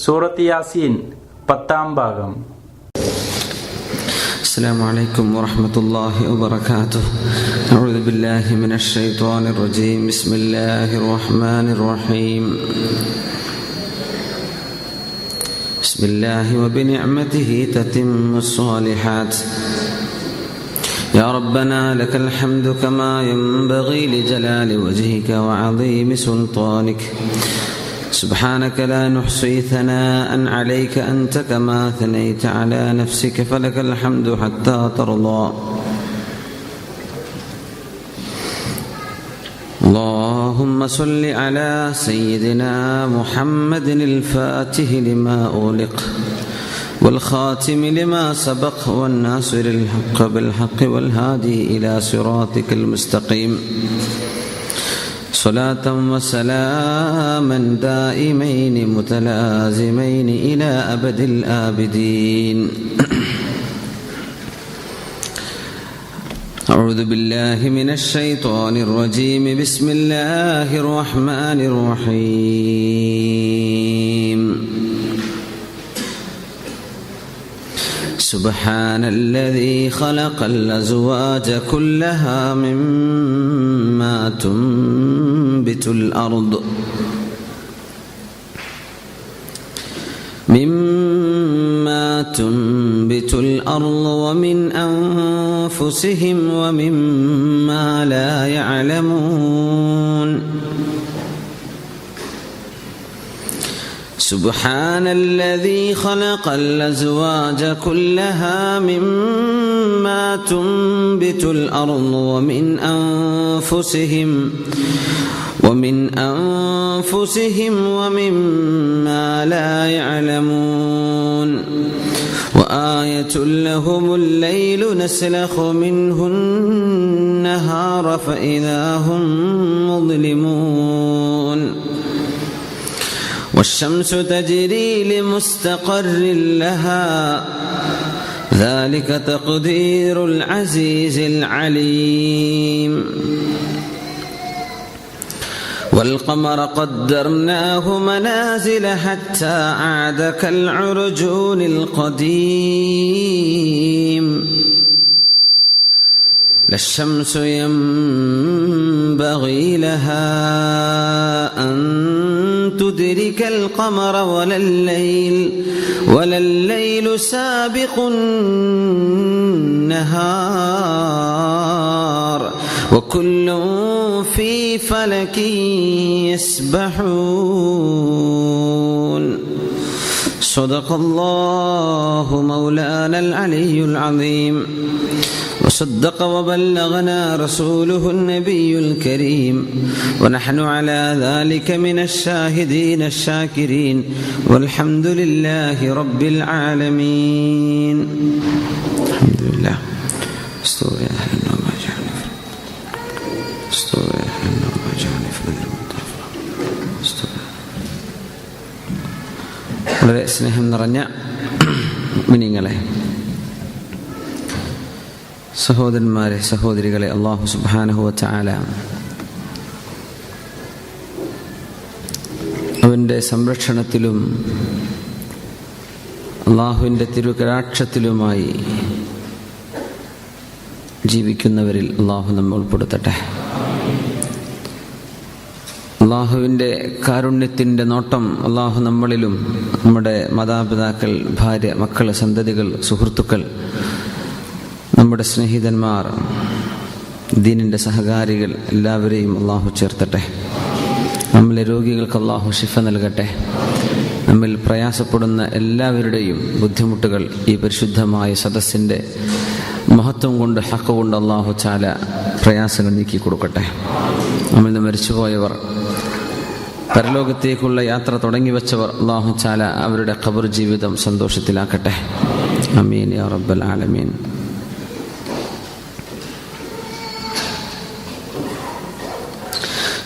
സൂറത്ത് യാസീൻ 10-ാം ഭാഗം. السلام عليكم ورحمة الله وبركاته. أعوذ بالله من الشيطان الرجيم. بسم الله الرحمن الرحيم. بسم الله وبنعمته تتم الصالحات. يا ربنا لك الحمد كما ينبغي لجلال وجهك وعظيم سلطانك. سبحانك لا نحصي ثناء عليك أنت كما ثنيت على نفسك فلك الحمد حتى ترضى. اللهم صل على سيدنا محمد الفاتح لما أغلق والخاتم لما سبق والناصر الحق بالحق والهادي إلى صراطك المستقيم. صلاة وسلاما دائمين متلازمين إلى أبد الآبدين. أعوذ بالله من الشيطان الرجيم. بسم الله الرحمن الرحيم. سبحان الذي خلق الأزواج كلها مما تنبت الأرض ومن أنفسهم ومما لا يعلمون. سبحان الذي خلق الأزواج كلها مما تنبت الأرض ومن أنفسهم ومما لا يعلمون. وآية لهم الليل نسلخ منه النهار فإذا هم مظلمون. والشمس تجري لمستقر لها ذلك تقدير العزيز العليم. والقمر قدرناه منازل حتى عاد كالعرجون القديم. لا الشمس ينبغي لها أن تدرك القمر ولا الليل سابق النهار وكل في فلك يسبحون. صدق الله مولانا العلي العظيم وصدق وبلغنا رسوله النبي الكريم ونحن على ذلك من الشاهدين الشاكرين والحمد لله رب العالمين. الحمد لله. استوى يا أهل النار واجعلني في വളരെ സ്നേഹം നിറഞ്ഞ മുഅ്മിനീങ്ങളെ, സഹോദരന്മാരെ, സഹോദരികളെ, അല്ലാഹു സുബ്ഹാനഹു വ തആല അവൻ്റെ സംരക്ഷണത്തിലും അല്ലാഹുവിൻ്റെ തിരുകടാക്ഷത്തിലുമായി ജീവിക്കുന്നവരിൽ അല്ലാഹു നമ്മെ ഉൾപ്പെടുത്തട്ടെ. അല്ലാഹുവിൻ്റെ കാരുണ്യത്തിൻ്റെ നോട്ടം അല്ലാഹു നമ്മളിലും, നമ്മുടെ മാതാപിതാക്കൾ, ഭാര്യ, മക്കൾ, സന്തതികൾ, സുഹൃത്തുക്കൾ, നമ്മുടെ സ്നേഹിതന്മാർ, ദീനിൻ്റെ സഹകാരികൾ എല്ലാവരെയും അല്ലാഹു ചേർത്തട്ടെ. നമ്മിലെ രോഗികൾക്ക് അല്ലാഹു ശിഫ നൽകട്ടെ. നമ്മിൽ പ്രയാസപ്പെടുന്ന എല്ലാവരുടെയും ബുദ്ധിമുട്ടുകൾ ഈ പരിശുദ്ധമായ സദസ്സിൻ്റെ മഹത്വം കൊണ്ട്, ഹഖ് കൊണ്ട് അല്ലാഹു തആല പ്രയാസങ്ങൾ നീക്കി കൊടുക്കട്ടെ. നമ്മിൽ നിന്ന് മരിച്ചുപോയവർ, പരലോകത്തേക്കുള്ള യാത്ര തുടങ്ങി വെച്ചവർ, അല്ലാഹു തആല അവരുടെ ഖബർ ജീവിതം സന്തോഷത്തിലാക്കട്ടെ. ആമീൻ യാ റബ്ബൽ ആലമീൻ.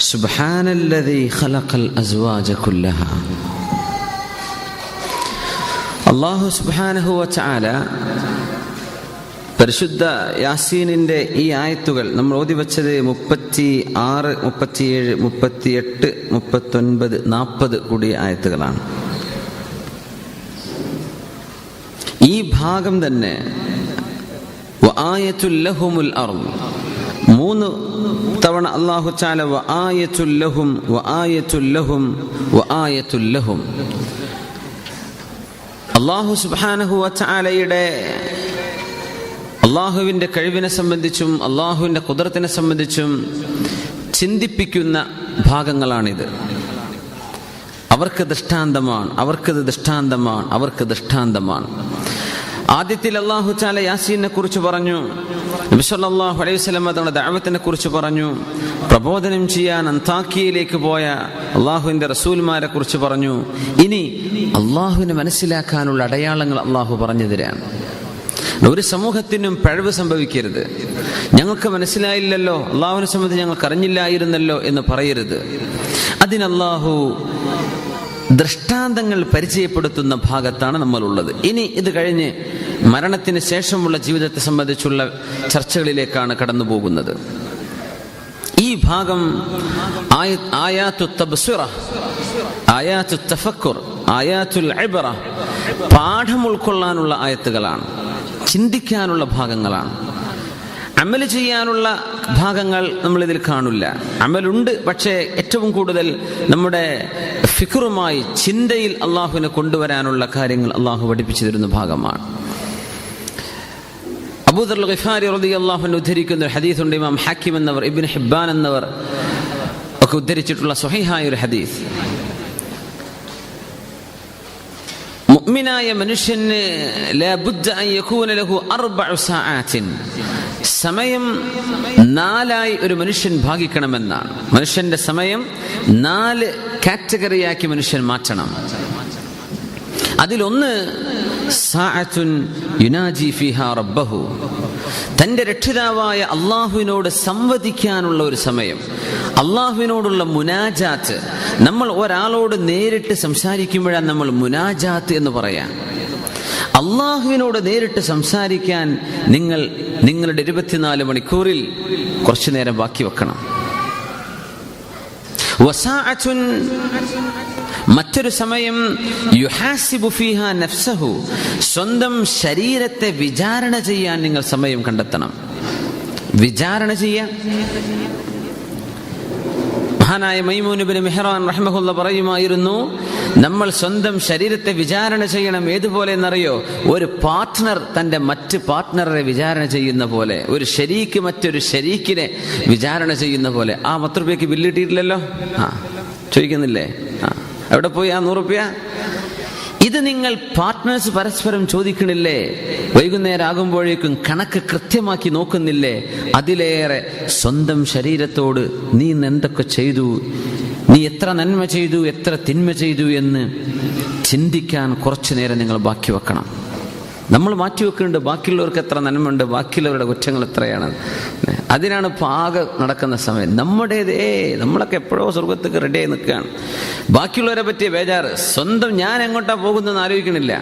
സുബ്ഹാനല്ലദീ ഖലഖൽ അസ്വാജ കുല്ലഹാ. അല്ലാഹു സുബ്ഹാനഹു വ തആല പരിശുദ്ധ യാസീനിൻ്റെ ഈ ആയത്തുകൾ നമ്മൾ ഓതി വച്ചത് 36, 37, 38, 39, 40 കൂടിയ ആയത്തുകളാണ്. ഈ ഭാഗം തന്നെ വആയത്തുൽ ലഹുമുൽ അർദ് 3 തവണ അല്ലാഹു തആല വആയത്തുൽ ലഹും വആയത്തുൽ ലഹും വആയത്തുൽ ലഹും. അല്ലാഹു സുബ്ഹാനഹു വ തആലയുടെ അള്ളാഹുവിൻ്റെ കഴിവിനെ സംബന്ധിച്ചും അള്ളാഹുവിൻ്റെ ഖുദ്റത്തിനെ സംബന്ധിച്ചും ചിന്തിപ്പിക്കുന്ന ഭാഗങ്ങളാണിത്. അവർക്ക് ദൃഷ്ടാന്തമാണ്, അവർക്കത് ദൃഷ്ടാന്തമാണ്, അവർക്ക് ദൃഷ്ടാന്തമാണ്. ആദ്യത്തിൽ അല്ലാഹു തആല യാസീനെ കുറിച്ച് പറഞ്ഞു, നബി സല്ലല്ലാഹു അലൈഹി വസല്ലം തങ്ങളുടെ ദഅവത്തിനെ കുറിച്ച് പറഞ്ഞു, പ്രബോധനം ചെയ്യാൻ അന്താക്കിയയിലേക്ക് പോയ അള്ളാഹുവിൻ്റെ റസൂൽമാരെ കുറിച്ച് പറഞ്ഞു. ഇനി അള്ളാഹുവിനെ മനസ്സിലാക്കാനുള്ള അടയാളങ്ങൾ അള്ളാഹു പറഞ്ഞു തരാണ്. ഒരു സമൂഹത്തിനും പിഴവ് സംഭവിക്കരുത്. ഞങ്ങൾക്ക് മനസ്സിലായില്ലല്ലോ, അള്ളാഹുവിനെ സംബന്ധിച്ച് ഞങ്ങൾക്ക് അറിഞ്ഞില്ലായിരുന്നല്ലോ എന്ന് പറയരുത്. അതിന് അള്ളാഹു ദൃഷ്ടാന്തങ്ങൾ പരിചയപ്പെടുത്തുന്ന ഭാഗത്താണ് നമ്മളുള്ളത്. ഇനി ഇത് കഴിഞ്ഞ് മരണത്തിന് ശേഷമുള്ള ജീവിതത്തെ സംബന്ധിച്ചുള്ള ചർച്ചകളിലേക്കാണ് കടന്നു പോകുന്നത്. ഈ ഭാഗം ആയാത്തു തബ്സിറ, ആയാത്തു തഫക്കുർ, ആയാത്തുൽ ഇബ്റ, പാഠം ഉൾക്കൊള്ളാനുള്ള ആയത്തുകളാണ്, ചിന്തിക്കാനുള്ള ഭാഗങ്ങളാണ്. അമൽ ചെയ്യാനുള്ള ഭാഗങ്ങൾ നമ്മളിതിൽ കാണില്ല. അമലുണ്ട്, പക്ഷേ ഏറ്റവും കൂടുതൽ നമ്മുടെ ഫിക്റുമായി ചിന്തയിൽ അള്ളാഹുവിനെ കൊണ്ടുവരാനുള്ള കാര്യങ്ങൾ അള്ളാഹു പഠിപ്പിച്ചു തരുന്ന ഭാഗമാണ്. അബൂദർ ഗിഫാരി റളിയല്ലാഹു അൻഹു ഉദ്ധരിക്കുന്ന ഒരു ഹദീസുണ്ട്. ഇമാം ഹാക്കിം എന്നവർ, ഇബ്നു ഹിബ്ബാൻ എന്നവർ ഒക്കെ ഉദ്ധരിച്ചിട്ടുള്ള സ്വഹീഹായ ഒരു ഹദീസ്. മുഅ്മിനായ മനുഷ്യന് ലബുദ്ദ അൻ യകൂന ലഹു 4 സഅാത്തിൻ, സമയം 4ആയി ഒരു മനുഷ്യൻ ഭാഗിക്കണമെന്നാണ്. മനുഷ്യന്റെ സമയം 4 കാറ്റഗറിയാക്കി മനുഷ്യൻ മാറ്റണം. അതിലൊന്ന് സഅത്തുൻ യുനാജി ഫീഹാ റബ്ബഹു, തന്റെ രക്ഷിതാവായ അള്ളാഹുവിനോട് സംവദിക്കാനുള്ള ഒരു സമയം, അള്ളാഹുവിനോടുള്ള മുനാജാത്ത്. നമ്മൾ ഒരാളോട് നേരിട്ട് സംസാരിക്കുമ്പോഴാണ് നമ്മൾ മുനാജാത്ത് എന്ന് പറയാം. അള്ളാഹുവിനോട് നേരിട്ട് സംസാരിക്കാൻ നിങ്ങളുടെ 24 മണിക്കൂറിൽ കുറച്ചു നേരം ബാക്കി വെക്കണം. വസാഅത്തുൻ, മറ്റൊരു സമയം യുഹാസിബു ഫീഹാ നഫ്സഹു, സ്വന്തം ശരീരത്തെ വിചാരണ ചെയ്യാൻ നിങ്ങൾ സമയം കണ്ടെത്തണം. വിചാരണ ചെയ്യാൻ മഹാനായ മൈമൂൻ ഇബ്നു മിഹ്റാൻ റഹിമഹുല്ലാഹ് പറയുമായിരുന്നു, നമ്മൾ സ്വന്തം ശരീരത്തെ വിചാരണ ചെയ്യണം. ഏതുപോലെ എന്നറിയോ? ഒരു പാർട്ട്ണർ തൻ്റെ മറ്റ് പാർട്ട്ണറെ വിചാരണ ചെയ്യുന്ന പോലെ, ഒരു ശരീക്ക് മറ്റൊരു ശരീക്കിനെ വിചാരണ ചെയ്യുന്ന പോലെ. ആ 10 രൂപയ്ക്ക് ബില്ല് കിട്ടിയിട്ടില്ലല്ലോ, ചോദിക്കുന്നില്ലേ? എവിടെ പോയി ആ 100 രൂപ? ഇത് നിങ്ങൾ പാർട്ട്നേഴ്സ് പരസ്പരം ചോദിക്കണില്ലേ? വൈകുന്നേരം ആകുമ്പോഴേക്കും കണക്ക് കൃത്യമാക്കി നോക്കുന്നില്ലേ? അതിലേറെ സ്വന്തം ശരീരത്തോട് നീ ഇന്ന് എന്തൊക്കെ ചെയ്തു, നീ എത്ര നന്മ ചെയ്തു, എത്ര തിന്മ ചെയ്തു എന്ന് ചിന്തിക്കാൻ കുറച്ചു നേരം നിങ്ങൾ ബാക്കി വെക്കണം. നമ്മൾ മാറ്റിവെക്കുന്നുണ്ട് ബാക്കിയുള്ളവർക്ക് എത്ര നന്മയുണ്ട്, ബാക്കിയുള്ളവരുടെ കുറ്റങ്ങൾ എത്രയാണ്. അതിനാണ് പാക നടക്കുന്ന സമയം. നമ്മളൊക്കെ എപ്പോഴോ സ്വർഗത്തേക്ക് റെഡിയായി നിൽക്കുകയാണ്. ബാക്കിയുള്ളവരെ പറ്റിയ ബേജാറ്, സ്വന്തം ഞാൻ എങ്ങോട്ടാ പോകുന്നതെന്ന് ആലോചിക്കണില്ല.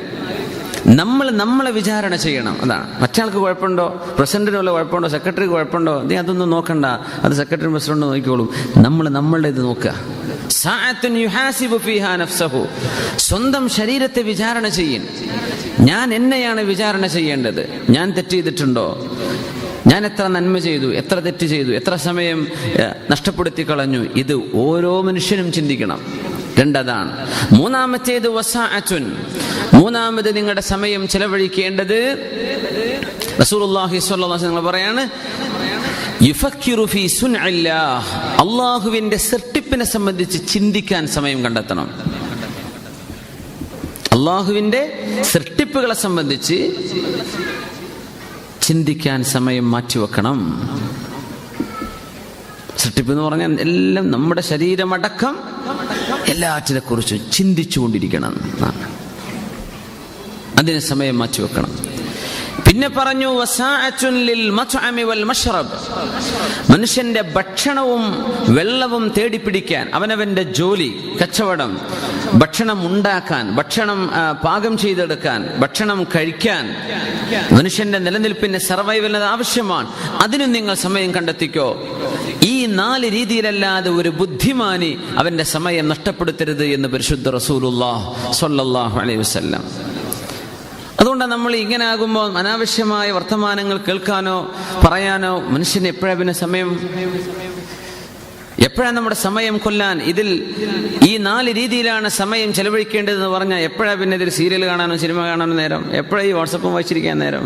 നമ്മളെ വിചാരണ ചെയ്യണം. അതാണ്. മറ്റാൾക്ക് കുഴപ്പമുണ്ടോ, പ്രസിഡന്റിന് വല്ല കുഴപ്പമുണ്ടോ, സെക്രട്ടറിക്ക് കുഴപ്പമുണ്ടോ, നീ അതൊന്നും നോക്കണ്ട, അത് സെക്രട്ടറി പ്രസിഡന്റ് നോക്കിക്കോളും. നമ്മളുടെ ഇത് നോക്കുക. സഅത്തുൻ യുഹാസിബു ഫീഹാ നഫ്സഹു, സ്വന്തം ശരീരത്തെ വിചാരണ ചെയ്യും. ഞാൻ എന്നെയാണ് വിചാരണ ചെയ്യേണ്ടത്. ഞാൻ തെറ്റ് ചെയ്തിട്ടുണ്ടോ, ഞാൻ എത്ര നന്മ ചെയ്തു, എത്ര തെറ്റ് ചെയ്തു, എത്ര സമയം നഷ്ടപ്പെടുത്തി കളഞ്ഞു. ഇത് ഓരോ മനുഷ്യനും ചിന്തിക്കണം. 2 അതാണ്. മൂന്നാമത്തേത് വസാഅത്തുൻ, മൂന്നാമത് നിങ്ങളുടെ സമയം ചെലവഴിക്കേണ്ടത് റസൂലുള്ളാഹി സ്വല്ലല്ലാഹു അലൈഹി വസല്ലം പറയാണ്, യുഫക്കിറു ഫീ സുൻഇല്ലാഹ്, അല്ലാഹുവിന്റെ സൃഷ്ടിപ്പിനെ സംബന്ധിച്ച് ചിന്തിക്കാൻ സമയം കണ്ടെത്തണം. അല്ലാഹുവിന്റെ സൃഷ്ടിപ്പുകളെ സംബന്ധിച്ച് ചിന്തിക്കാൻ സമയം മാറ്റിവെക്കണം. സൃഷ്ടിപ്പ് എന്ന് പറഞ്ഞാൽ എല്ലാം നമ്മുടെ ശരീരമടക്കം എല്ലാറ്റിനെ കുറിച്ചും ചിന്തിച്ചുകൊണ്ടിരിക്കണം. അതിന് സമയം മാറ്റിവെക്കണം. പിന്നെ പറഞ്ഞു വസാഅത്തുൻ ലിൽ മത്അമി വൽ മശ്റബ്, മനുഷ്യന്റെ ഭക്ഷണവും വെള്ളവും തേടിപ്പിടിക്കാൻ, അവനവന്റെ ജോലി, കച്ചവടം, ഭക്ഷണം ഉണ്ടാക്കാൻ, ഭക്ഷണം പാകം ചെയ്തെടുക്കാൻ, ഭക്ഷണം കഴിക്കാൻ, മനുഷ്യന്റെ നിലനിൽപ്പിന് സർവൈവലിന് ആവശ്യമാണ്. അതിനും നിങ്ങൾ സമയം കണ്ടെത്തിക്കോ. ഈ 4 രീതിയിലല്ലാതെ ഒരു ബുദ്ധിമാനി അവന്റെ സമയം നഷ്ടപ്പെടുത്തരുത് എന്ന് പരിശുദ്ധ റസൂലുള്ളാഹി സ്വല്ലല്ലാഹു അലൈഹി വസല്ലം. അതുകൊണ്ടാണ് നമ്മൾ ഇങ്ങനെ ആകുമ്പോൾ അനാവശ്യമായ വർത്തമാനങ്ങൾ കേൾക്കാനോ പറയാനോ മനുഷ്യന് എപ്പോഴാണ് പിന്നെ സമയം? എപ്പോഴാണ് നമ്മുടെ സമയം കൊല്ലാൻ? ഇതിൽ ഈ 4 രീതിയിലാണ് സമയം ചെലവഴിക്കേണ്ടതെന്ന് പറഞ്ഞാൽ എപ്പോഴാണ് പിന്നെ ഇതിൽ സീരിയൽ കാണാനോ സിനിമ കാണാനോ നേരം? എപ്പോഴാണ് ഈ വാട്സപ്പും വായിച്ചിരിക്കാൻ നേരം?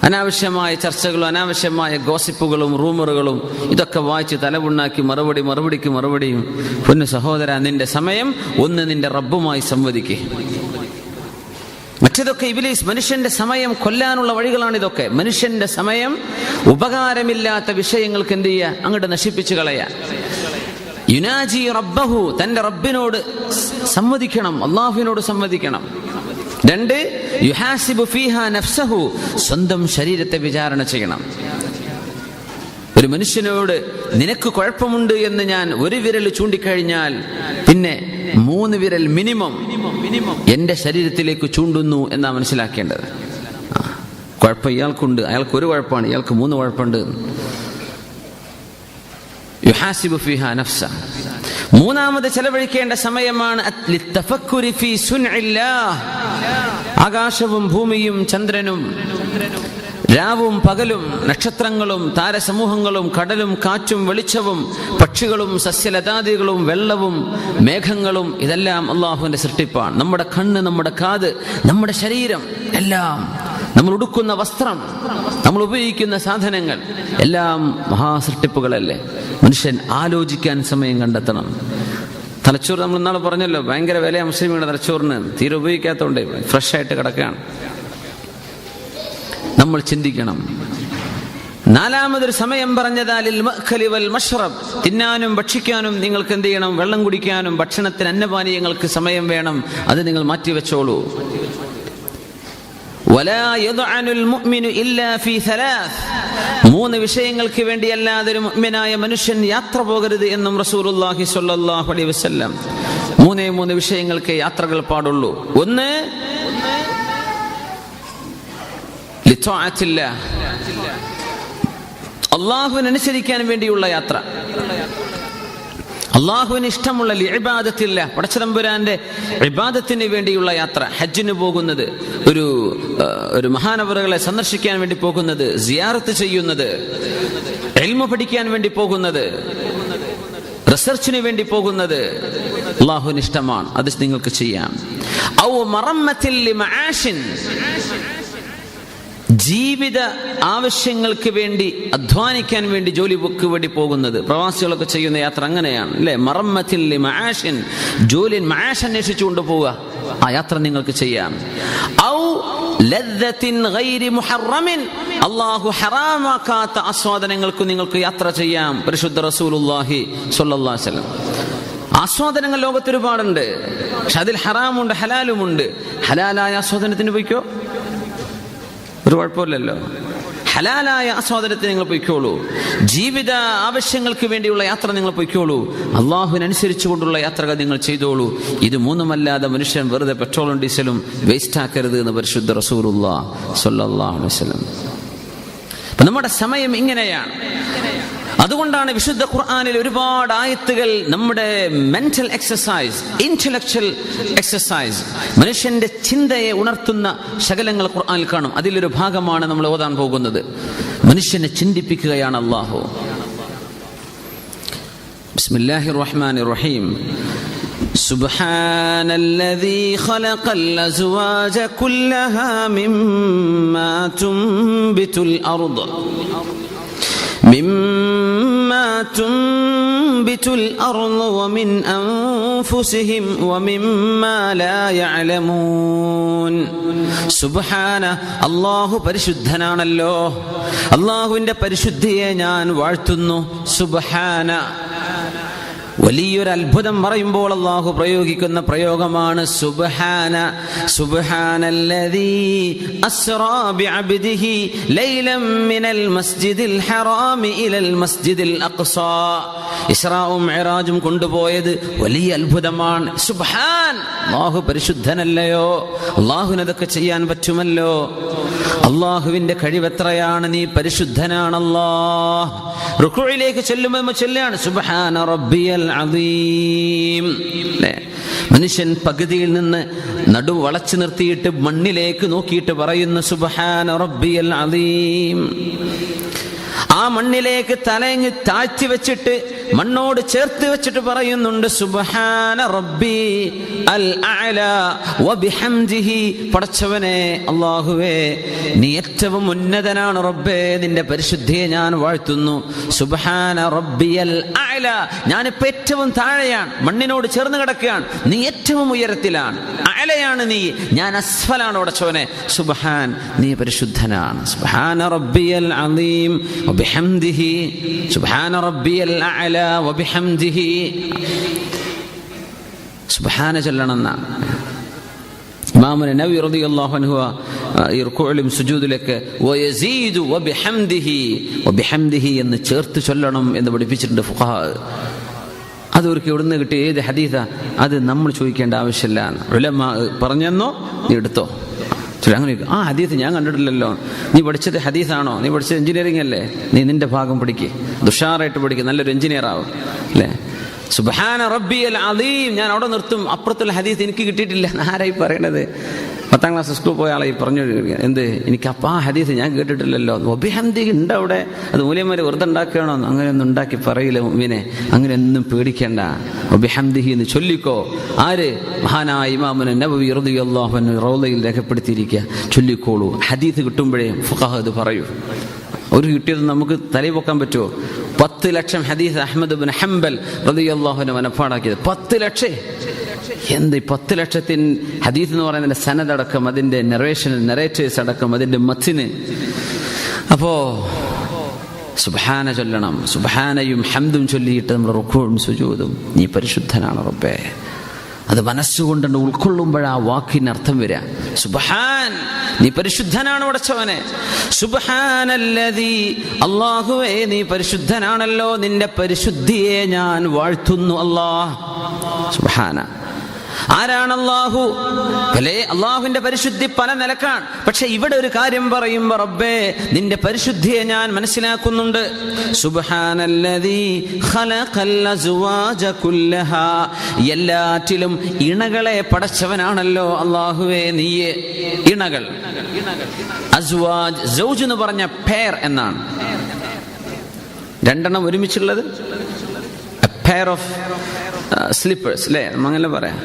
അനാവശ്യമായ ചർച്ചകളും അനാവശ്യമായ ഗോസിപ്പുകളും റൂമറുകളും ഇതൊക്കെ വായിച്ച് തലപുണ്ണാക്കി മറുപടിക്ക് മറുപടിയും. പൊന്നു സഹോദര, നിന്റെ സമയം ഒന്ന് നിന്റെ റബ്ബുമായി സംവദിക്കുക. മറ്റേതൊക്കെ ഇബ്ലീസ്, മനുഷ്യന്റെ സമയം കൊല്ലാനുള്ള വഴികളാണ് ഇതൊക്കെ. മനുഷ്യന്റെ സമയം ഉപകാരമില്ലാത്ത വിഷയങ്ങൾക്ക് എന്ത് ചെയ്യുക? അങ്ങോട്ട് നശിപ്പിച്ചു കളയാ. യുനാജി റബ്ബഹു, തന്റെ റബ്ബിനോട് സംവദിക്കണം, അള്ളാഹുവിനോട് സംവദിക്കണം. 2, യുഹാസിബു ഫീഹാ നഫ്സഹു, സ്വന്തം ശരീരത്തെ വിചാരണ ചെയ്യണം. ഒരു മനുഷ്യനോട് നിനക്ക് കുഴപ്പമുണ്ട് എന്ന് ഞാൻ 1 വിരൽ ചൂണ്ടിക്കഴിഞ്ഞാൽ പിന്നെ 3 വിരൽ മിനിമം എന്റെ ശരീരത്തിലേക്ക് ചൂണ്ടുന്നു എന്നാ മനസ്സിലാക്കേണ്ടത്. കുഴപ്പം ഇയാൾക്കുണ്ട്, അയാൾക്ക് 1 കുഴപ്പമാണ്, ഇയാൾക്ക് 3 കുഴപ്പമുണ്ട്. യുഹാസിബു ഫീഹാ നഫ്സ. 3ാമത് ചെലവഴിക്കേണ്ട സമയമാണ് ലിത്തഫക്കുരി ഫീ സുൻഇല്ലാഹ്. ആകാശവും ഭൂമിയും ചന്ദ്രനും രാവും പകലും നക്ഷത്രങ്ങളും താരസമൂഹങ്ങളും കടലും കാറ്റും വെളിച്ചവും പക്ഷികളും സസ്യലതാദികളും വെള്ളവും മേഘങ്ങളും ഇതെല്ലാം അള്ളാഹുവിന്റെ സൃഷ്ടിപ്പാണ്. നമ്മുടെ കണ്ണ്, നമ്മുടെ കാത്, നമ്മുടെ ശരീരം എല്ലാം, നമ്മൾ ഉടുക്കുന്ന വസ്ത്രം, നമ്മൾ ഉപയോഗിക്കുന്ന സാധനങ്ങൾ എല്ലാം മഹാസൃഷ്ടിപ്പുകളല്ലേ. മനുഷ്യൻ ആലോചിക്കാൻ സമയം കണ്ടെത്തണം. തലച്ചോറ് നമ്മൾ ഇന്നാൾ പറഞ്ഞല്ലോ, ഭയങ്കര വിലയാണ് മുസ്ലിമുകളുടെ തലച്ചോറിന്, തീരെ ഉപയോഗിക്കാത്തതുകൊണ്ട് ഫ്രഷ് ആയിട്ട് കിടക്കുകയാണ്. നമ്മൾ ചിന്തിക്കണം. 4ാമതൊരു സമയം പറഞ്ഞതാലിൽ മഅ്ഖലി വൽ മശ്റബ്, തിന്നാനും ഭക്ഷിക്കാനും നിങ്ങൾക്ക് എന്ത് ചെയ്യണം? വെള്ളം കുടിക്കാനും ഭക്ഷണത്തിന് അന്നപാനീയങ്ങൾക്ക് സമയം വേണം. അത് നിങ്ങൾ മാറ്റിവെച്ചോളൂ. വലാ യദ്അനുൽ മുഅ്മിനു ഇല്ലാ ഫീ 3 വിഷയങ്ങൾക്ക് വേണ്ടിയല്ലാതെ ഒരു മുഅ്മിനായ മനുഷ്യൻ യാത്ര പോകരുത് എന്നും റസൂലുള്ളാഹി സ്വല്ലല്ലാഹു അലൈഹി വസല്ലം. 3 വിഷയങ്ങൾക്ക് യാത്രകൾ പാടുള്ളൂ. 1, ലിത്വാഅത്തില്ലാഹ്, അല്ലാഹുവിനെ അനുസരിക്കാൻ വേണ്ടിയുള്ള യാത്ര. അള്ളാഹുവിന് ഇഷ്ടമുള്ള ഇബാദത്തില്ല, പടച്ചതമ്പുരാന്റെ ഇബാദത്തിന് വേണ്ടിയുള്ള യാത്ര. ഹജ്ജിന് പോകുന്നത്, ഒരു മഹാനവറുകളെ സന്ദർശിക്കാൻ വേണ്ടി പോകുന്നത്, സിയാറത്ത് ചെയ്യുന്നത്, ഇൽമു പഠിക്കാൻ വേണ്ടി പോകുന്നത്, റിസർച്ചിന് വേണ്ടി പോകുന്നത് അള്ളാഹുവിന് ഇഷ്ടമാണ്. അത് നിങ്ങൾക്ക് ചെയ്യാം. ഔ മറമ്മത്തിൽ ലിമആഷിൻ, ജീവിത ആവശ്യങ്ങൾക്ക് വേണ്ടി അധ്വാനിക്കാൻ വേണ്ടി ജോലിക്ക് വേണ്ടി പോകുന്നത്. പ്രവാസികളൊക്കെ ചെയ്യുന്ന യാത്ര അങ്ങനെയാണ് അല്ലെ? മറമ്മത്തിൽ മആഷിൻ, ജോലി മആഷ് അന്വേഷിച്ചുകൊണ്ട് പോവുക. ആ യാത്ര നിങ്ങൾക്ക് ചെയ്യാം. ഔ ലദ്ദത്തിൻ ഗൈരി മുഹറമിൻ, അല്ലാഹു ഹറാമാക്കാത്ത ആസ്വാദനങ്ങൾക്ക് നിങ്ങൾക്ക് യാത്ര ചെയ്യാം. പരിശുദ്ധ റസൂലുള്ളാഹി സ്വല്ലല്ലാഹു അലൈഹി വസല്ലം. ആസ്വാദനങ്ങൾ ലോകത്ത് ഒരുപാടുണ്ട്, പക്ഷെ അതിൽ ഹറാമുണ്ട് ഹലാലുമുണ്ട്. ഹലാലായ ആസ്വാദനത്തിന് പോയിക്കോ, ഒരു കുഴപ്പമില്ലല്ലോ. ഹലാലായ ആസ്വാദനത്തിന് നിങ്ങൾ പൊയ്ക്കോളൂ. ജീവിത ആവശ്യങ്ങൾക്ക് വേണ്ടിയുള്ള യാത്ര നിങ്ങൾ പൊയ്ക്കോളൂ. അള്ളാഹുവിനനുസരിച്ചു കൊണ്ടുള്ള യാത്രകൾ നിങ്ങൾ ചെയ്തോളൂ. ഇത് 3മല്ലാതെ മനുഷ്യൻ വെറുതെ പെട്രോളും ഡീസലും വേസ്റ്റ് ആക്കരുത് എന്ന് പരിശുദ്ധ റസൂലുള്ളാഹി സ്വല്ലല്ലാഹു അലൈഹി വസല്ലം. അപ്പൊ നമ്മുടെ സമയം ഇങ്ങനെയാണ്. അതുകൊണ്ടാണ് വിശുദ്ധ ഖുർആനിൽ ഒരുപാട് ആയത്തുകൾ നമ്മുടെ മെന്റൽ എക്സസൈസ്, ഇന്റലക്ച്വൽ എക്സസൈസ്, മനുഷ്യന്റെ ചിന്തയെ ഉണർത്തുന്ന ശകലങ്ങൾ ഖുർആനിൽ കാണും. അതിലൊരു ഭാഗമാണ് നമ്മൾ ഓതാൻ പോകുന്നത്. മനുഷ്യനെ ചിന്തിപ്പിക്കുകയാണ് അല്ലാഹു. ബിസ്മില്ലാഹിർ റഹ്മാനിർ റഹീം. സുബ്ഹാനല്ലദീ ഖലഖൽ അസ്വാജ കുല്ലഹാ മിമ്മാ തുംബിതുൽ അർദ് مما تنبت الأرض ومن أنفسهم ومما لا يعلمون. സുബ്ഹാന, അല്ലാഹു പരിശുദ്ധനാണല്ലോ. അല്ലാഹുവിന്റെ പരിശുദ്ധിയെ ഞാൻ വാഴ്ത്തുന്നു. സുബ്ഹാന. വലിയൊരു അത്ഭുതം പറയുമ്പോൾ അല്ലാഹു പ്രയോഗിക്കുന്ന പ്രയോഗമാണ് സുബ്ഹാന. സുബ്ഹാനല്ലദീ അസ്റാ ബിഅബ്ദിഹി ലൈലൻ മിനൽ മസ്ജിദിൽ ഹറാമി ഇലൽ മസ്ജിദിൽ അഖ്സാ. ഇസ്റാഉം മിഅ്റാജും കൊണ്ടുപോയത് വലിയ അത്ഭുതമാണ്. സുബ്ഹാൻ, അല്ലാഹു പരിശുദ്ധനല്ലയോ, അല്ലാഹുവിന് അതൊക്കെ ചെയ്യാൻ പറ്റുമല്ലോ. അള്ളാഹുവിന്റെ കഴിവെത്രയാണ്, നീ പരിശുദ്ധനാണല്ലോ. റുക്കൂഇലേക്ക് ചെല്ലുമ്പോൾ ചൊല്ലാണ് സുബ്ഹാന റബ്ബിയൽ അദീം. മനുഷ്യൻ പകുതിയിൽ നിന്ന് നടു വളച്ചു നിർത്തിയിട്ട് മണ്ണിലേക്ക് നോക്കിയിട്ട് പറയുന്നു സുബ്ഹാന റബ്ബിയൽ അദീം. ആ മണ്ണിലേക്ക് തലയങ്ങ് താഴ്ത്തി വെച്ചിട്ട് മണ്ണോട് ചേർത്ത് വെച്ചിട്ട് പറയുന്നുണ്ട് സുബ്ഹാന റബ്ബി അൽ അഅല വബിഹംദിഹി. പടച്ചവനെ അല്ലാഹുവേ, നീ ഏറ്റവും ഉന്നതനാണ് റബ്ബേ, നിന്റെ പരിശുദ്ധിയെ ഞാൻ വാഴ്ത്തുന്നു. സുബ്ഹാന റബ്ബിയൽ അഅല, ഞാനിപ്പോൾ ഏറ്റവും താഴെയാണ്, മണ്ണിനോട് ചേർന്ന് കിടക്കുകയാണ്, നീ ഏറ്റവും ഉയരത്തിലാണ്, അഅലയാണ് നീ, ഞാൻ അസ്ഫലാണ് പടച്ചവനെ. സുബ്ഹാൻ, നീ പരിശുദ്ധനാണ്. സുബ്ഹാന റബ്ബിയൽ അദീം വബിഹംദിഹി, സുബ്ഹാന റബ്ബിയൽ അഅല വബിഹംദിഹി. സുബ്ഹാന ചൊല്ലണമെന്ന ഇമാം നബവി റളിയല്ലാഹു അൻഹു ഈ റുകൂഇലും സുജൂദിലൊക്കെ വയസീദു വബിഹംദിഹി വബിഹംദിഹി എന്ന് ചേർത്ത് ചൊല്ലണം എന്ന് പഠിപ്പിച്ചിട്ടുണ്ട് ഫുഖഹാ. അതൊരിക്കൽ എവിടുന്ന് കിട്ടി, ഏത് ഹദീസാ അത് നമ്മൾ ചോദിക്കേണ്ട ആവശ്യമില്ല. ഉലമാ പറഞ്ഞെന്നോ നീ എടുത്തോ. അങ്ങനെ ആ ഹദീസ് ഞാൻ കണ്ടിട്ടില്ലല്ലോ. നീ പഠിച്ചത് ഹദീസാണോ? നീ പഠിച്ചത് എഞ്ചിനീയറിംഗ് അല്ലേ? നീ നിന്റെ ഭാഗം പഠിക്ക്, ദുഷാറായിട്ട് പഠിക്കുക, നല്ലൊരു എഞ്ചിനീയർ ആവും അല്ലേ. സുബ്ഹാന റബ്ബിയൽ അദീം ഞാൻ അവിടെ നിർത്തും. അപ്പുറത്തുള്ള ഹദീസ് എനിക്ക് കിട്ടിയിട്ടില്ല. ആരായി പറയണത്? 10ാം ക്ലാസ് സ്കൂളിൽ പോയ ആളായി പറഞ്ഞു എന്ത്, എനിക്ക് അപ്പം ആ ഹദീസ് ഞാൻ കേട്ടിട്ടില്ലല്ലോ. വബിഹംദി ഉണ്ട് അവിടെ. അത് മൂല്യന്മാർ വെറുതെ ഉണ്ടാക്കുകയാണോ? അങ്ങനെയൊന്നും ഉണ്ടാക്കി പറയില്ല മുഅ്മിനെ, അങ്ങനെയൊന്നും പേടിക്കേണ്ട. വബിഹംദിഹി എന്ന് ചൊല്ലിക്കോ. ആര്? മഹാനായ ഇമാം നബവി റളിയല്ലാഹു അൻഹു റൗളയിൽ രേഖപ്പെടുത്തിയിരിക്കുക. ചൊല്ലിക്കോളൂ. ഹദീസ് കിട്ടുമ്പോഴേ ഫുഖഹാ ഇത് പറയൂ. ഒരു കിട്ടിയത് നമുക്ക് തലയിൽ പൊക്കാൻ പറ്റുമോ? 10 ലക്ഷം ഹദീസ് അഹ്മദ് ഇബ്നു ഹംബൽ റളിയല്ലാഹു അൻഹു മനപ്പാടാക്കിയത്. 10 ലക്ഷം. എന്ത് 10 ലക്ഷത്തിന് ഹദീസ് എന്ന് പറയുന്നതിന്റെ സനദടക്കം, അതിന്റെ നറേറ്റേഴ്സ് അടക്കം, അതിന്റെ മത്തിന്. അപ്പോ സുബ്ഹാന ചൊല്ലണം. സുബ്ഹാനയും ഹംദും ചൊല്ലിയിട്ട് നമ്മൾ റുകൂഉം സുജൂദും. നീ പരിശുദ്ധനാണ് റബ്ബേ, അത് മനസ്സുകൊണ്ട് ഉൾക്കൊള്ളുമ്പോഴാ വാക്കിന് അർത്ഥം വരിക. സുബ്ഹാൻ, നീ പരിശുദ്ധനാണ് പടച്ചവനെ. സുബ്ഹാനല്ലദീ, അല്ലാഹുവേ നീ പരിശുദ്ധനാണല്ലോ, നിന്റെ പരിശുദ്ധിയെ ഞാൻ വാഴ്ത്തുന്നു. അല്ലാഹ് സുബ്ഹാന. ആരാണ് അല്ലാഹു? അല്ലാഹുവിന്റെ പരിശുദ്ധി പല നിലക്കാണ്. പക്ഷെ ഇവിടെ ഒരു കാര്യം പറയുമ്പോ റബ്ബേ നിന്റെ പരിശുദ്ധിയെ ഞാൻ മനസ്സിലാക്കുന്നുണ്ട്. സുബ്ഹാനല്ലദീ ഖലഖൽ അസ്വാജ കുല്ലഹാ, എല്ലാറ്റിലും ഇണകളെ പടച്ചവനാണല്ലോ അല്ലാഹുവേ നീയെ. ഇണകൾ, അസ്വാജ്, സൗജ് എന്ന് പറഞ്ഞ പെയർ എന്നാണ്. 2 എണ്ണം ഒരുമിച്ചുള്ളത് പെയർ ഓഫ് സ്ലിപ്പേഴ്സ് അല്ലേ, അങ്ങനെ പറയാം.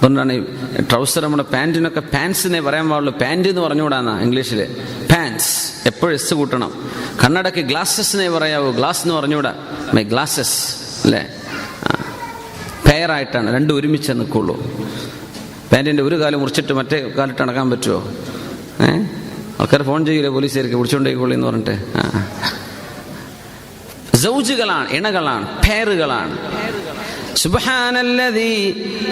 അതുകൊണ്ടാണ് ഈ ട്രൗസർ, നമ്മുടെ പാൻറ്റിനൊക്കെ പാൻസിനെ പറയാൻ പാടുള്ളൂ. പാൻറ് എന്ന് പറഞ്ഞുകൂടാന്നാ ഇംഗ്ലീഷിൽ. പാൻസ് എപ്പോഴും എസ് കൂട്ടണം. കണ്ണടക്ക് ഗ്ലാസസിനെ പറയാവൂ, ഗ്ലാസ് എന്ന് പറഞ്ഞുകൂടാ. മൈ ഗ്ലാസസ് അല്ലേ. പെയറായിട്ടാണ്, 2 ഒരുമിച്ച് നിൽക്കുള്ളൂ. പാൻറ്റിൻ്റെ ഒരു കാലം മുറിച്ചിട്ട് മറ്റേ കാലിട്ട് നടക്കാൻ പറ്റുമോ? ആൾക്കാർ ഫോൺ ചെയ്യില്ലേ പോലീസുകാർക്ക്, പിടിച്ചോണ്ടേക്കോളി എന്ന് പറഞ്ഞിട്ട്. സൗജുകളാണ്, ഇണകളാണ്, പെയറുകളാണ്. സുബ്ഹാനല്ലദീ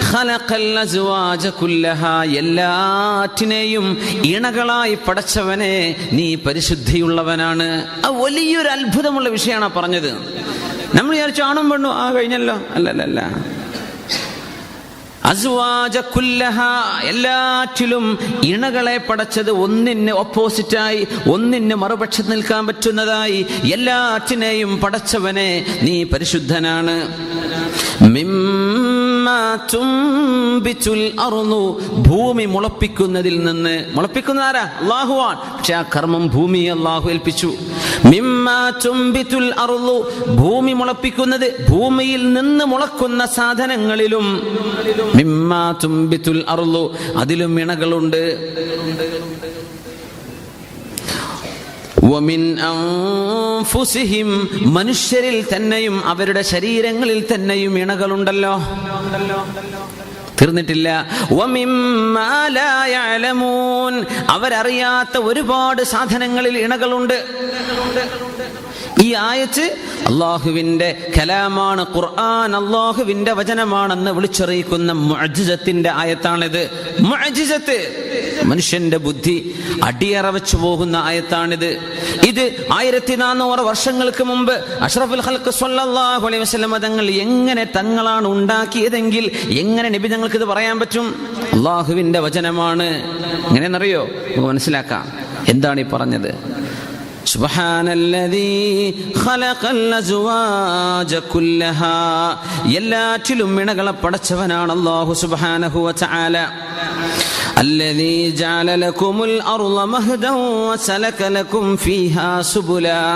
ഖലഖൽ അസ്വാജ കുല്ലഹാ, എല്ലാറ്റിനെയും ഇണകളായി പടച്ചവനെ നീ പരിശുദ്ധിയുള്ളവനാണ്. ആ വലിയൊരു അത്ഭുതമുള്ള വിഷയമാണ് പറഞ്ഞത്. നമ്മൾ വിചാരിച്ചു ആണും പെണ്ണു കഴിഞ്ഞല്ലോ. അല്ലല്ല. അസ്വാജ കുല്ലഹ, എല്ലാറ്റിലും ഇണകളെ പടച്ചത്, ഒന്നിന് ഓപ്പോസിറ്റായി, ഒന്നിന് മറുപക്ഷത്ത് നിൽക്കാൻ പറ്റുന്നതായി എല്ലാറ്റിനെയും പടച്ചവനെ നീ പരിശുദ്ധനാണ്. ഭൂമി മുളപ്പിക്കുന്നതിൽ നിന്ന്, മുളപ്പിക്കുന്ന ആരാ? അല്ലാഹുവാൻ. പക്ഷെ ആ കർമ്മം ഭൂമിയെ അല്ലാഹു ഏൽപ്പിച്ചു. ഭൂമി മുളപ്പിക്കുന്നത്, ഭൂമിയിൽ നിന്ന് മുളക്കുന്ന സാധനങ്ങളിലും അതിലും ഇണകളുണ്ട്. മനുഷ്യരിൽ തന്നെയും അവരുടെ ശരീരങ്ങളിൽ തന്നെയും ഇണകളുണ്ടല്ലോ, തീർന്നിട്ടില്ല. അവരറിയാത്ത ഒരുപാട് സാധനങ്ങളിൽ ഇണകളുണ്ട്. ഈ ആയത്ത് അള്ളാഹുവിന്റെ കലാമാണ്, ഖുർആൻ അള്ളാഹുവിന്റെ വചനമാണെന്ന് വിളിച്ചറിയിക്കുന്ന മുഅ്ജിസത്തിന്റെ ആയത്താണിത്. മുഅ്ജിസത്ത്, മനുഷ്യന്റെ ബുദ്ധി അടിയറ വെച്ചു പോകുന്ന ആയത്താണിത്. ഇത് 1400 വർഷങ്ങൾക്ക് മുമ്പ് അഷ്റഫുൽ ഖൽഖ് സ്വല്ലല്ലാഹു അലൈഹി വസല്ലം തങ്ങൾ എങ്ങനെ തങ്ങളാണ് ഉണ്ടാക്കിയതെങ്കിൽ എങ്ങനെ നബി തങ്ങൾക്ക് ഇത് പറയാൻ പറ്റും? അള്ളാഹുവിന്റെ വചനമാണ്. എങ്ങനെയെന്നറിയോ? നമുക്ക് മനസ്സിലാക്കാം എന്താണ് ഈ പറഞ്ഞത്. സുബ്ഹാനല്ലദീ ഖലഖൽ അസ്വാജ കുല്ലഹാ, എല്ലാറ്റിലും ഇണകളെ പടച്ചവനാണ് അല്ലാഹു സുബ്ഹാനഹു വ തആല. الذي جعل لكم الأرض مهدا وسلك لكم فيها سبلا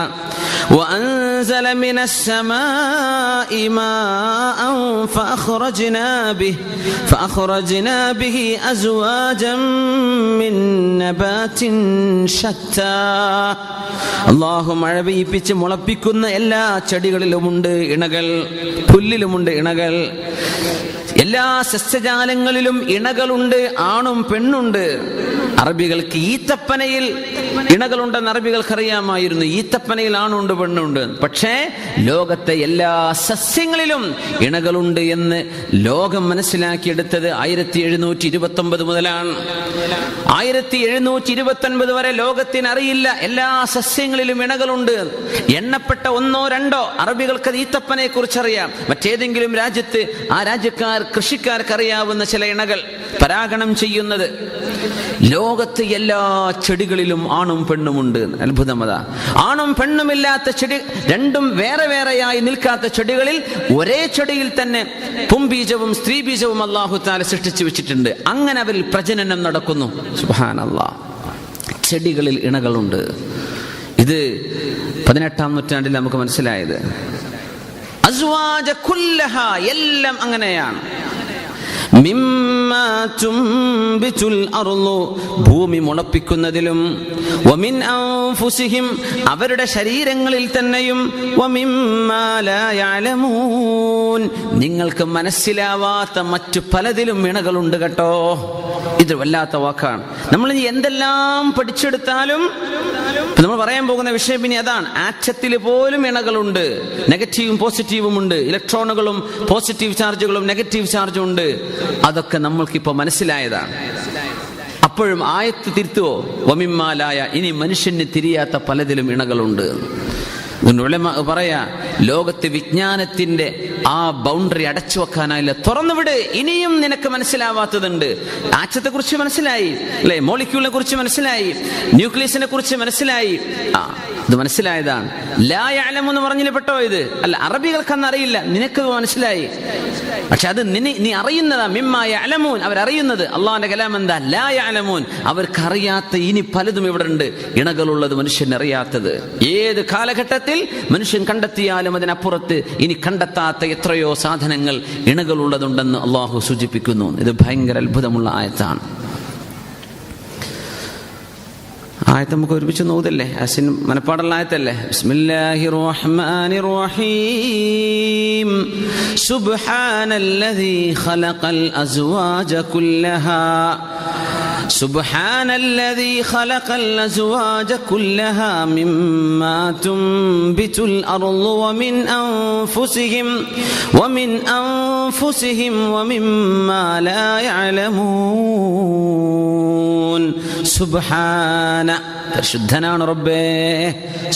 وأنزل من السماء ماء فأخرجنا به أزواجا من نبات شتى. അള്ളാഹു മഴ പെയ്യിപ്പിച്ച് മുളപ്പിക്കുന്ന എല്ലാ ചെടികളിലുമുണ്ട് ഇണകൾ, പുല്ലിലുമുണ്ട് ഇണകൾ, എല്ലാ സസ്യജാലങ്ങളിലും ഇണകളുണ്ട്, ആണും പെണ്ണുണ്ട്. അറബികൾക്ക് ഈത്തപ്പനയിൽ ഇണകളുണ്ടെന്ന് അറബികൾക്ക് അറിയാമായിരുന്നു. ഈത്തപ്പനയിൽ ആണുണ്ട് പെണ്ണുണ്ട്. പക്ഷേ ലോകത്തെ എല്ലാ സസ്യങ്ങളിലും ഇണകളുണ്ട് എന്ന് ലോകം മനസ്സിലാക്കിയെടുത്തത് 1729 മുതലാണ്. 1729 വരെ ലോകത്തിന് അറിയില്ല എല്ലാ സസ്യങ്ങളിലും ഇണകളുണ്ട്. എണ്ണപ്പെട്ട 1-2 അറബികൾക്ക് ഈത്തപ്പനയെ കുറിച്ച് അറിയാം. മറ്റേതെങ്കിലും രാജ്യത്ത് ആ രാജ്യക്കാർ കൃഷിക്കാർക്ക് അറിയാവുന്ന ചില ഇണകൾ പരാഗണം ചെയ്യുന്നത്. ലോകത്ത് എല്ലാ ചെടികളിലും ആണും പെണ്ണുമുണ്ട്. അത്ഭുതം അതാ. ആണും പെണ്ണുമില്ലാത്ത ചെടി, രണ്ടും വേറെ വേറെയായി നിൽക്കാത്ത ചെടികളിൽ ഒരേ ചെടിയിൽ തന്നെ പുംബീജവും സ്ത്രീബീജവും അല്ലാഹു തആല സൃഷ്ടിച്ചു വെച്ചിട്ടുണ്ട്. അങ്ങനെ അവരിൽ പ്രജനനം നടക്കുന്നു. സുബ്ഹാനല്ലാഹ്. ചെടികളിൽ ഇണകളുണ്ട്. ഇത് 18-ാം നൂറ്റാണ്ടിൽ നമുക്ക് മനസ്സിലായത്. അസ്വാജ കുല്ലഹ, എല്ലാം അങ്ങനെയാണ്. മിമ്മാ തുംബിതുൽ അർളു, ഭൂമി മുളപ്പിക്കുന്നതിലും, വമിൻ അൻഫുസിഹിം, അവരുടെ ശരീരങ്ങളിൽ തന്നെയും, വമിമ്മാ ലാ യഅലമൂൻ, നിങ്ങൾക്ക് മനസ്സിലാവാത്ത മറ്റു പലതിലും ഇണകളുണ്ട് കേട്ടോ. ഇത് വല്ലാത്ത വാക്കാണ്. നമ്മൾ എന്തെല്ലാം പഠിച്ചെടുത്താലും നമ്മൾ പറയാൻ പോകുന്ന വിഷയം ഇനി അതാണ്. ആറ്റത്തിൽ പോലും ഇണകളുണ്ട്. നെഗറ്റീവും പോസിറ്റീവും ഉണ്ട്. ഇലക്ട്രോണുകളും പോസിറ്റീവ് ചാർജുകളും നെഗറ്റീവ് ചാർജും ഉണ്ട്. അതൊക്കെ നമ്മൾക്കിപ്പോ മനസ്സിലായതാണ്. അപ്പോഴും ആയത്ത് തിരുത്തുവോ? വമിമ്മാലായ, ഇനി മനുഷ്യന് തിരിയാത്ത പലതിലും ഇണകളുണ്ട്. ഉലമാ പറയാ, ലോകത്ത് വിജ്ഞാനത്തിന്റെ ആ ബൗണ്ടറി അടച്ചു വെക്കാനായില്ല. തുറന്നുവിട്, ഇനിയും നിനക്ക് മനസ്സിലാവാത്തതുണ്ട്. ആറ്റത്തെ കുറിച്ച് മനസ്സിലായി അല്ലെ, മോളിക്യൂളിനെ കുറിച്ച് മനസ്സിലായി, ന്യൂക്ലിയസിനെ കുറിച്ച് മനസ്സിലായി. ഇത് മനസ്സിലായതാണ്. ലാ യഅലമു എന്ന് പറഞ്ഞില്ല പെട്ടോ ഇത്? അല്ല, അറബികൾക്കന്ന് അറിയില്ല, നിനക്ക് മനസ്സിലായി. പക്ഷെ അത് നീ അറിയുന്നതാ. മിമ്മാ യഅലമൂൻ, അവരറിയുന്നത്. അള്ളാഹുവിന്റെ കലാം എന്താ? ലാ യഅലമൂൻ, അവർക്കറിയാത്ത ഇനി പലതും ഇവിടെ ഉണ്ട്. ഇണകളുള്ളത് മനുഷ്യൻ അറിയാത്തത്. ഏത് കാലഘട്ടത്തിൽ മനുഷ്യൻ കണ്ടെത്തിയാലും അതിനപ്പുറത്ത് ഇനി കണ്ടെത്താത്ത എത്രയോ സാധനങ്ങൾ ഇണകളുള്ളതുണ്ടെന്ന് അള്ളാഹു സൂചിപ്പിക്കുന്നു. ഇത് ഭയങ്കര അത്ഭുതമുള്ള ആയത്താണ്. ആയത്ത് നമുക്ക് ഒരുമിച്ച് നോക്കല്ലേ? അസിൻ മനപ്പാടുള്ള ആയത്തല്ലേ? ബിസ്മില്ലാഹിർ റഹ്മാനിർ റഹീം. സുബ്ഹാനല്ലദീ ഖലഖൽ അസ്വാജ കുല്ലഹാ سبحان الذي خلق الأزواج كلها مما تنبت الأرض ومن أنفسهم ومما لا يعلمون. സുബ്ഹാന, പരിശുദ്ധനാണ് റബ്ബേ.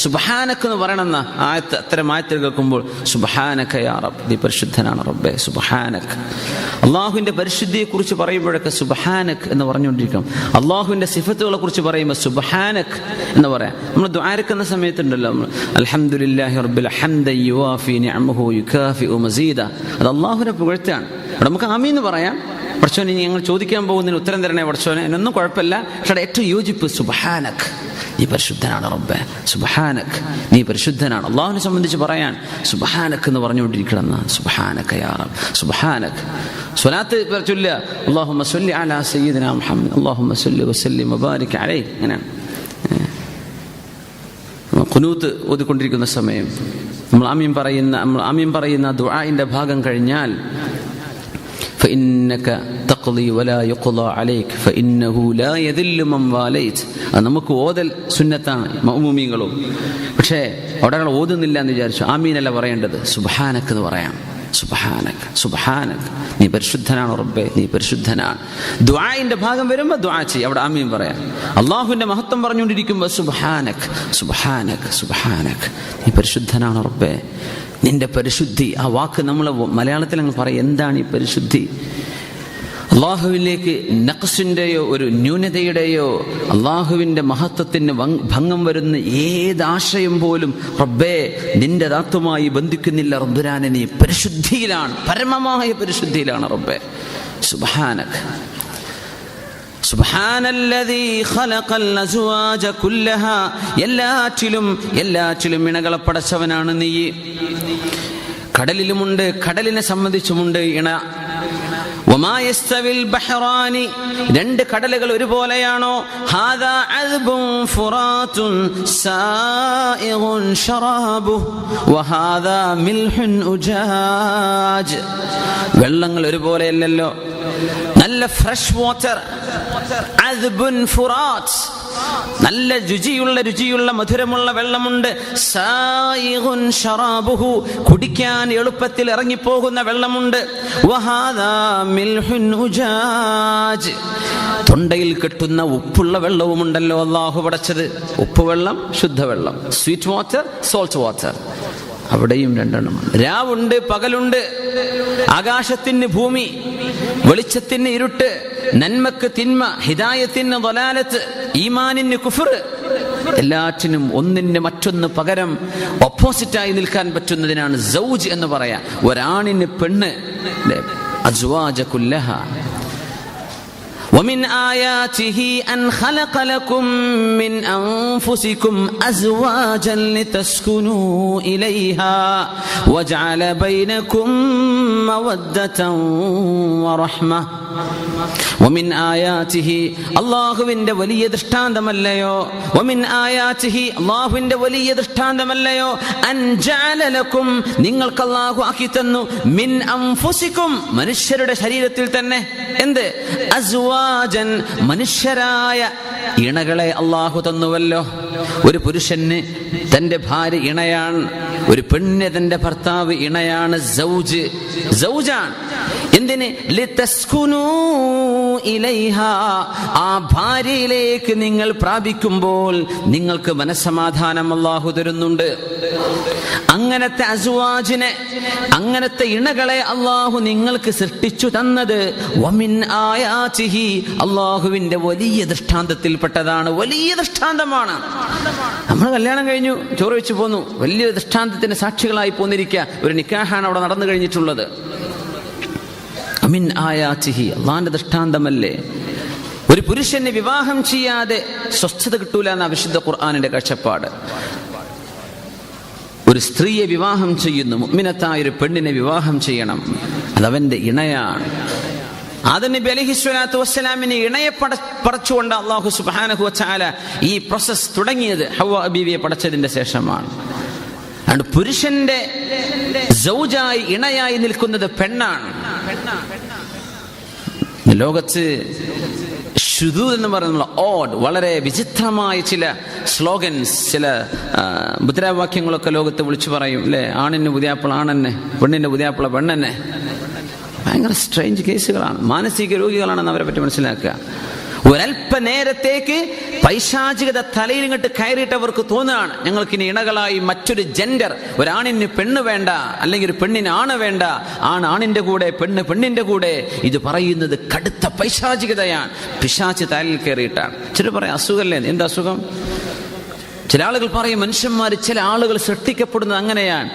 സുബ്ഹാനക എന്ന് പറയണമെന്ന ആയത്ത്, അത്തരം ആയത്തുകൾ കേൾക്കുമ്പോൾ സുബ്ഹാനക യാ റബ്ബ്, നീ പരിശുദ്ധനാണ് റബ്ബേ. സുബ്ഹാനക, അള്ളാഹുവിന്റെ പരിശുദ്ധിയെ കുറിച്ച് പറയുമ്പോഴൊക്കെ സുബ്ഹാനക എന്ന് പറഞ്ഞുകൊണ്ടിരിക്കണം. അള്ളാഹുവിന്റെ സിഫത്തുകളെ കുറിച്ച് പറയുമ്പോൾ സുബ്ഹാനക എന്ന് പറയാം. നമ്മൾ ദുആരക്കുന്ന സമയത്തുണ്ടല്ലോ, അൽഹംദുലില്ലാഹി റബ്ബിൽ ഹംദൻ യുവാഫി നിഅമഹു യുകാഫിഉ മസീദ, അത് അള്ളാഹുവിനെ പുകഴ്ത്താണ്. അവിടെ നമുക്ക് ആമീൻ എന്ന് പറയാം. പടച്ചോനെ, ഞങ്ങൾ ചോദിക്കാൻ പോകുന്നതിന് ഉത്തരം തരണേ പടച്ചോനെ, എന്നൊന്നും കുഴപ്പമില്ല. പക്ഷേ ഏറ്റവും യോജിപ്പ് സുബ്ഹാനക, നീ പരിശുദ്ധനാണ് റബ്ബേ. സുബ്ഹാനക, നീ പരിശുദ്ധനാണ്. അള്ളാഹുവിനെ സംബന്ധിച്ച് പറയാൻ സുബ്ഹാനക എന്ന് പറഞ്ഞുകൊണ്ടിരിക്കണം. സുബ്ഹാനക യാ റബ്ബ്, സുബ്ഹാനക. സ്വലാത്ത് ചൊല്ലുക, അല്ലാഹുമ്മ സ്വല്ലി അലാ സയ്യിദിനാ മുഹമ്മദ്, അല്ലാഹുമ്മ സ്വല്ലി വസല്ലിം വബാരിക് അലൈഹി. അങ്ങനെയാണ് ഖുനൂത്ത് ഓതിക്കൊണ്ടിരിക്കുന്ന സമയം നമ്മൾ ആമീൻ പറയുന്ന ദുആഇന്റെ ഭാഗം കഴിഞ്ഞാൽ فإنك تقضي ولا يقضى عليك فإنه لا يذل من واليت. അത് നമുക്ക് ഓതൽ സുന്നത്താണ് മഅ്മൂമീങ്ങളും. പക്ഷേ അവിടെ ഓതുന്നില്ല എന്ന് വിചാരിച്ചു ആമീനല്ല പറയേണ്ടത്, സുബ്ഹാനക എന്ന് പറയാം. സുബ്ഹാനക സുബ്ഹാനക, നീ പരിശുദ്ധനാണ് റബ്ബേ, നീ പരിശുദ്ധനാണ്. ദുആഇന്റെ ഭാഗം വരുമ്പോൾ ദുആ ചെയ്യും, അവിടെ ആമീൻ പറയാം. അള്ളാഹുവിന്റെ മഹത്വം പറഞ്ഞുകൊണ്ടിരിക്കുമ്പോൾ സുബ്ഹാനക സുബ്ഹാനക സുബ്ഹാനക, നീ പരിശുദ്ധനാണ് റബ്ബേ, നിന്റെ പരിശുദ്ധി. ആ വാക്ക് നമ്മൾ മലയാളത്തിൽ അങ്ങ് പറയും, എന്താണ് ഈ പരിശുദ്ധി? അള്ളാഹുവിലേക്ക് നഖ്സിന്റെയോ ഒരു ന്യൂനതയുടെയോ അള്ളാഹുവിന്റെ മഹത്വത്തിന് ഭംഗം വരുന്ന ഏതാശയം പോലും റബ്ബേ നിന്റെ ദാത്തുമായി ബന്ധിക്കുന്നില്ല. റബ്ബുരാനെ നീ പരിശുദ്ധിയിലാണ്, പരമമായ പരിശുദ്ധിയിലാണ് റബ്ബേ. സുബ്ഹാനക സുബ്ഹാനല്ലദീ ഖലഖൽ അസ്വാജ കുല്ലഹാ, എല്ലാറ്റിലും ഇണകളെ പടച്ചവനാണ് നീ. കടലിലുമുണ്ട്, കടലിനെ സംബന്ധിച്ചുമുണ്ട് ഇണ. വമാ യസ്തവിൽ ബഹ്റാനി, രണ്ട് കടലുകൾ ഒരുപോലെയാണോ? ഹാദാ അദ്ബുൻ ഫുറാത്തുൻ സായിഗുൻ ശറാബുഹു വഹാദാ മിൽഹുൻ ഉജാജ്. വെള്ളങ്ങൾ ഒരുപോലെയല്ലല്ലോ. നല്ല ഫ്രഷ് വാട്ടർ, അദ്ബുൻ ഫുറാത്ത്, നല്ല രുചിയുള്ള മധുരമുള്ള വെള്ളമുണ്ട്. സായിഗുൻ ശറാബുഹു, കുടിക്കാൻ എളുപ്പത്തിൽ ഇറങ്ങിപ്പോകുന്ന വെള്ളമുണ്ട്. വഹാദാ മിൽഹുൻ ഉജാജ്, തൊണ്ടയിൽ കെട്ടുന്ന ഉപ്പുള്ള വെള്ളവുമുണ്ടല്ലോ അല്ലാഹു പടച്ചത്. ഉപ്പുവെള്ളം, ശുദ്ധവെള്ളം, സ്വീറ്റ് വാട്ടർ, സോൾട്ട് വാട്ടർ. അവിടെയും രണ്ടെണ്ണമുണ്ട്. രാവുണ്ട്, പകലുണ്ട്. ആകാശത്തിന് ഭൂമി, വെളിച്ചത്തിന് ഇരുട്ട്, നന്മക്ക് തിന്മ, ഹിദായത്തിന് ദലാലത്ത്, ഈമാനിന് കുഫ്ർ. എല്ലാറ്റിനും ഒന്നിന് മറ്റൊന്ന് പകരം ഓപ്പോസിറ്റായി നിൽക്കാൻ പറ്റുന്നതിനാണ് സൗജ് എന്ന് പറയാ. ഒരാണിന് പെണ്ണ്, അസ്വാജ കുല്ലഹ. ومن آياته أن خلق لكم من أنفسكم أزواجا لتسكنوا إليها وجعل بينكم مودة ورحمة. ومن آياته, അല്ലാഹുവിന്റെ വലിയ ദൃഷ്ടാന്തമല്ലയോ? ومن آياته, അല്ലാഹുവിന്റെ വലിയ ദൃഷ്ടാന്തമല്ലയോ? അൻ ജഅല ലക്കും, നിങ്ങൾക്ക് അല്ലാഹു ആക്കി തന്നു, മിൻ അൻഫുസിക്കും, മനുഷ്യരുടെ ശരീരത്തിൽ തന്നെ എന്ത്? അസ്വാജൻ, മനുഷ്യരായ ഇണകളെ അല്ലാഹു തന്നുവല്ലോ. ഒരു പുരുഷന് തന്റെ ഭാര്യ ഇണയാണ്, ഒരു പെണ്ണിന് തന്റെ ഭർത്താവ് ഇണയാണ്. സൗജാൻ. എന്തിന്? ലിതസ്കുനൂ ഇലൈഹാ, ആ ഭാര്യയിലേക്ക് നിങ്ങൾ പ്രാപിക്കുമ്പോൾ നിങ്ങൾക്ക് മനസ്സമാധാനം അല്ലാഹു തരുന്നുണ്ട്. അങ്ങനത്തെ അസ്വാജിനെ, അങ്ങനത്തെ ഇണകളെ അല്ലാഹു നിങ്ങൾക്ക് സൃഷ്ടിച്ചു തന്നത് വമിൻ ആയാതിഹി, അല്ലാഹുവിന്റെ വലിയ ദൃഷ്ടാന്തത്തിൽപ്പെട്ടതാണ്. വലിയ ദൃഷ്ടാന്തമാണ്. നമ്മൾ കല്യാണം കഴിഞ്ഞു, ചോറ് വെച്ച് പോന്നു, വലിയ ദൃഷ്ടാന്തത്തിന്റെ സാക്ഷികളായി പോന്നിരിക്കുക. ഒരു നിക്കാഹാണ് അവിടെ നടന്നു കഴിഞ്ഞിട്ടുള്ളത്. മിൻ ആയാതിഹി, അല്ലാഹുവിന്റെ ദൃഷ്ടാന്തമല്ലേ? ഒരു പുരുഷനെ വിവാഹം ചെയ്യാതെ സ്വസ്ഥത കിട്ടൂല എന്ന വിശുദ്ധ ഖുർആനിന്റെ കാഴ്ചപ്പാട്. ഒരു സ്ത്രീയെ വിവാഹം ചെയ്യുന്നു, മുഅ്മിനത്തായ ഒരു പെണ്ണിനെ വിവാഹം ചെയ്യണം, അതവന്റെ ഇണയാണ്. ആദം നബി അലൈഹിസ്സലാത്തു വസ്സലാമിനെ ഇണയെ പടച്ചുകൊണ്ട് അല്ലാഹു സുബ്ഹാനഹു വതആല ഈ പ്രോസസ് തുടങ്ങിയത് ഹവ്വ ബീവിയെ പടച്ചതിന്റെ ശേഷമാണ്. അതുകൊണ്ട് പുരുഷന്റെ സൗജായി, ഇണയായി നിൽക്കുന്നത് പെണ്ണാണ്. ലോകത്ത് ശുദൂദ് എന്ന് പറയുന്ന ഓഡ്, വളരെ വിചിത്രമായ ചില സ്ലോഗൻസ്, ചില മുദ്രാവാക്യങ്ങളൊക്കെ ലോകത്ത് വിളിച്ചു പറയും അല്ലേ? ആണിന് പുതിയാപ്പിള ആണെന്നെ, പെണ്ണിന്റെ പുതിയാപ്പിള പെണ്ണെന്നെ. ഭയങ്കര സ്ട്രേഞ്ച് കേസുകളാണ്. മാനസിക രോഗികളാണെന്ന് അവരെ പറ്റി മനസ്സിലാക്കുക. ഒരൽപ്പ നേരത്തേക്ക് പൈശാചികത തലയിൽ ഇങ്ങോട്ട് കയറിയിട്ട് അവർക്ക് തോന്നുകയാണ് ഞങ്ങൾക്കിനി ഇണകളായി മറ്റൊരു ജെൻഡർ, ഒരാണിന് പെണ്ണ് വേണ്ട, അല്ലെങ്കിൽ ഒരു പെണ്ണിന് ആണ് വേണ്ട, ആണിന്റെ കൂടെ പെണ്ണ് പെണ്ണിന്റെ കൂടെ. ഇത് പറയുന്നത് കടുത്ത പൈശാചികതയാണ്, പിശാച് തലയിൽ കയറിയിട്ടാണ്. ചില പറയാം അസുഖമല്ലേ, എന്താ അസുഖം? ചില ആളുകൾ പറയും മനുഷ്യന്മാർ, ചില ആളുകൾ സൃഷ്ടിക്കപ്പെടുന്നത് അങ്ങനെയാണ്.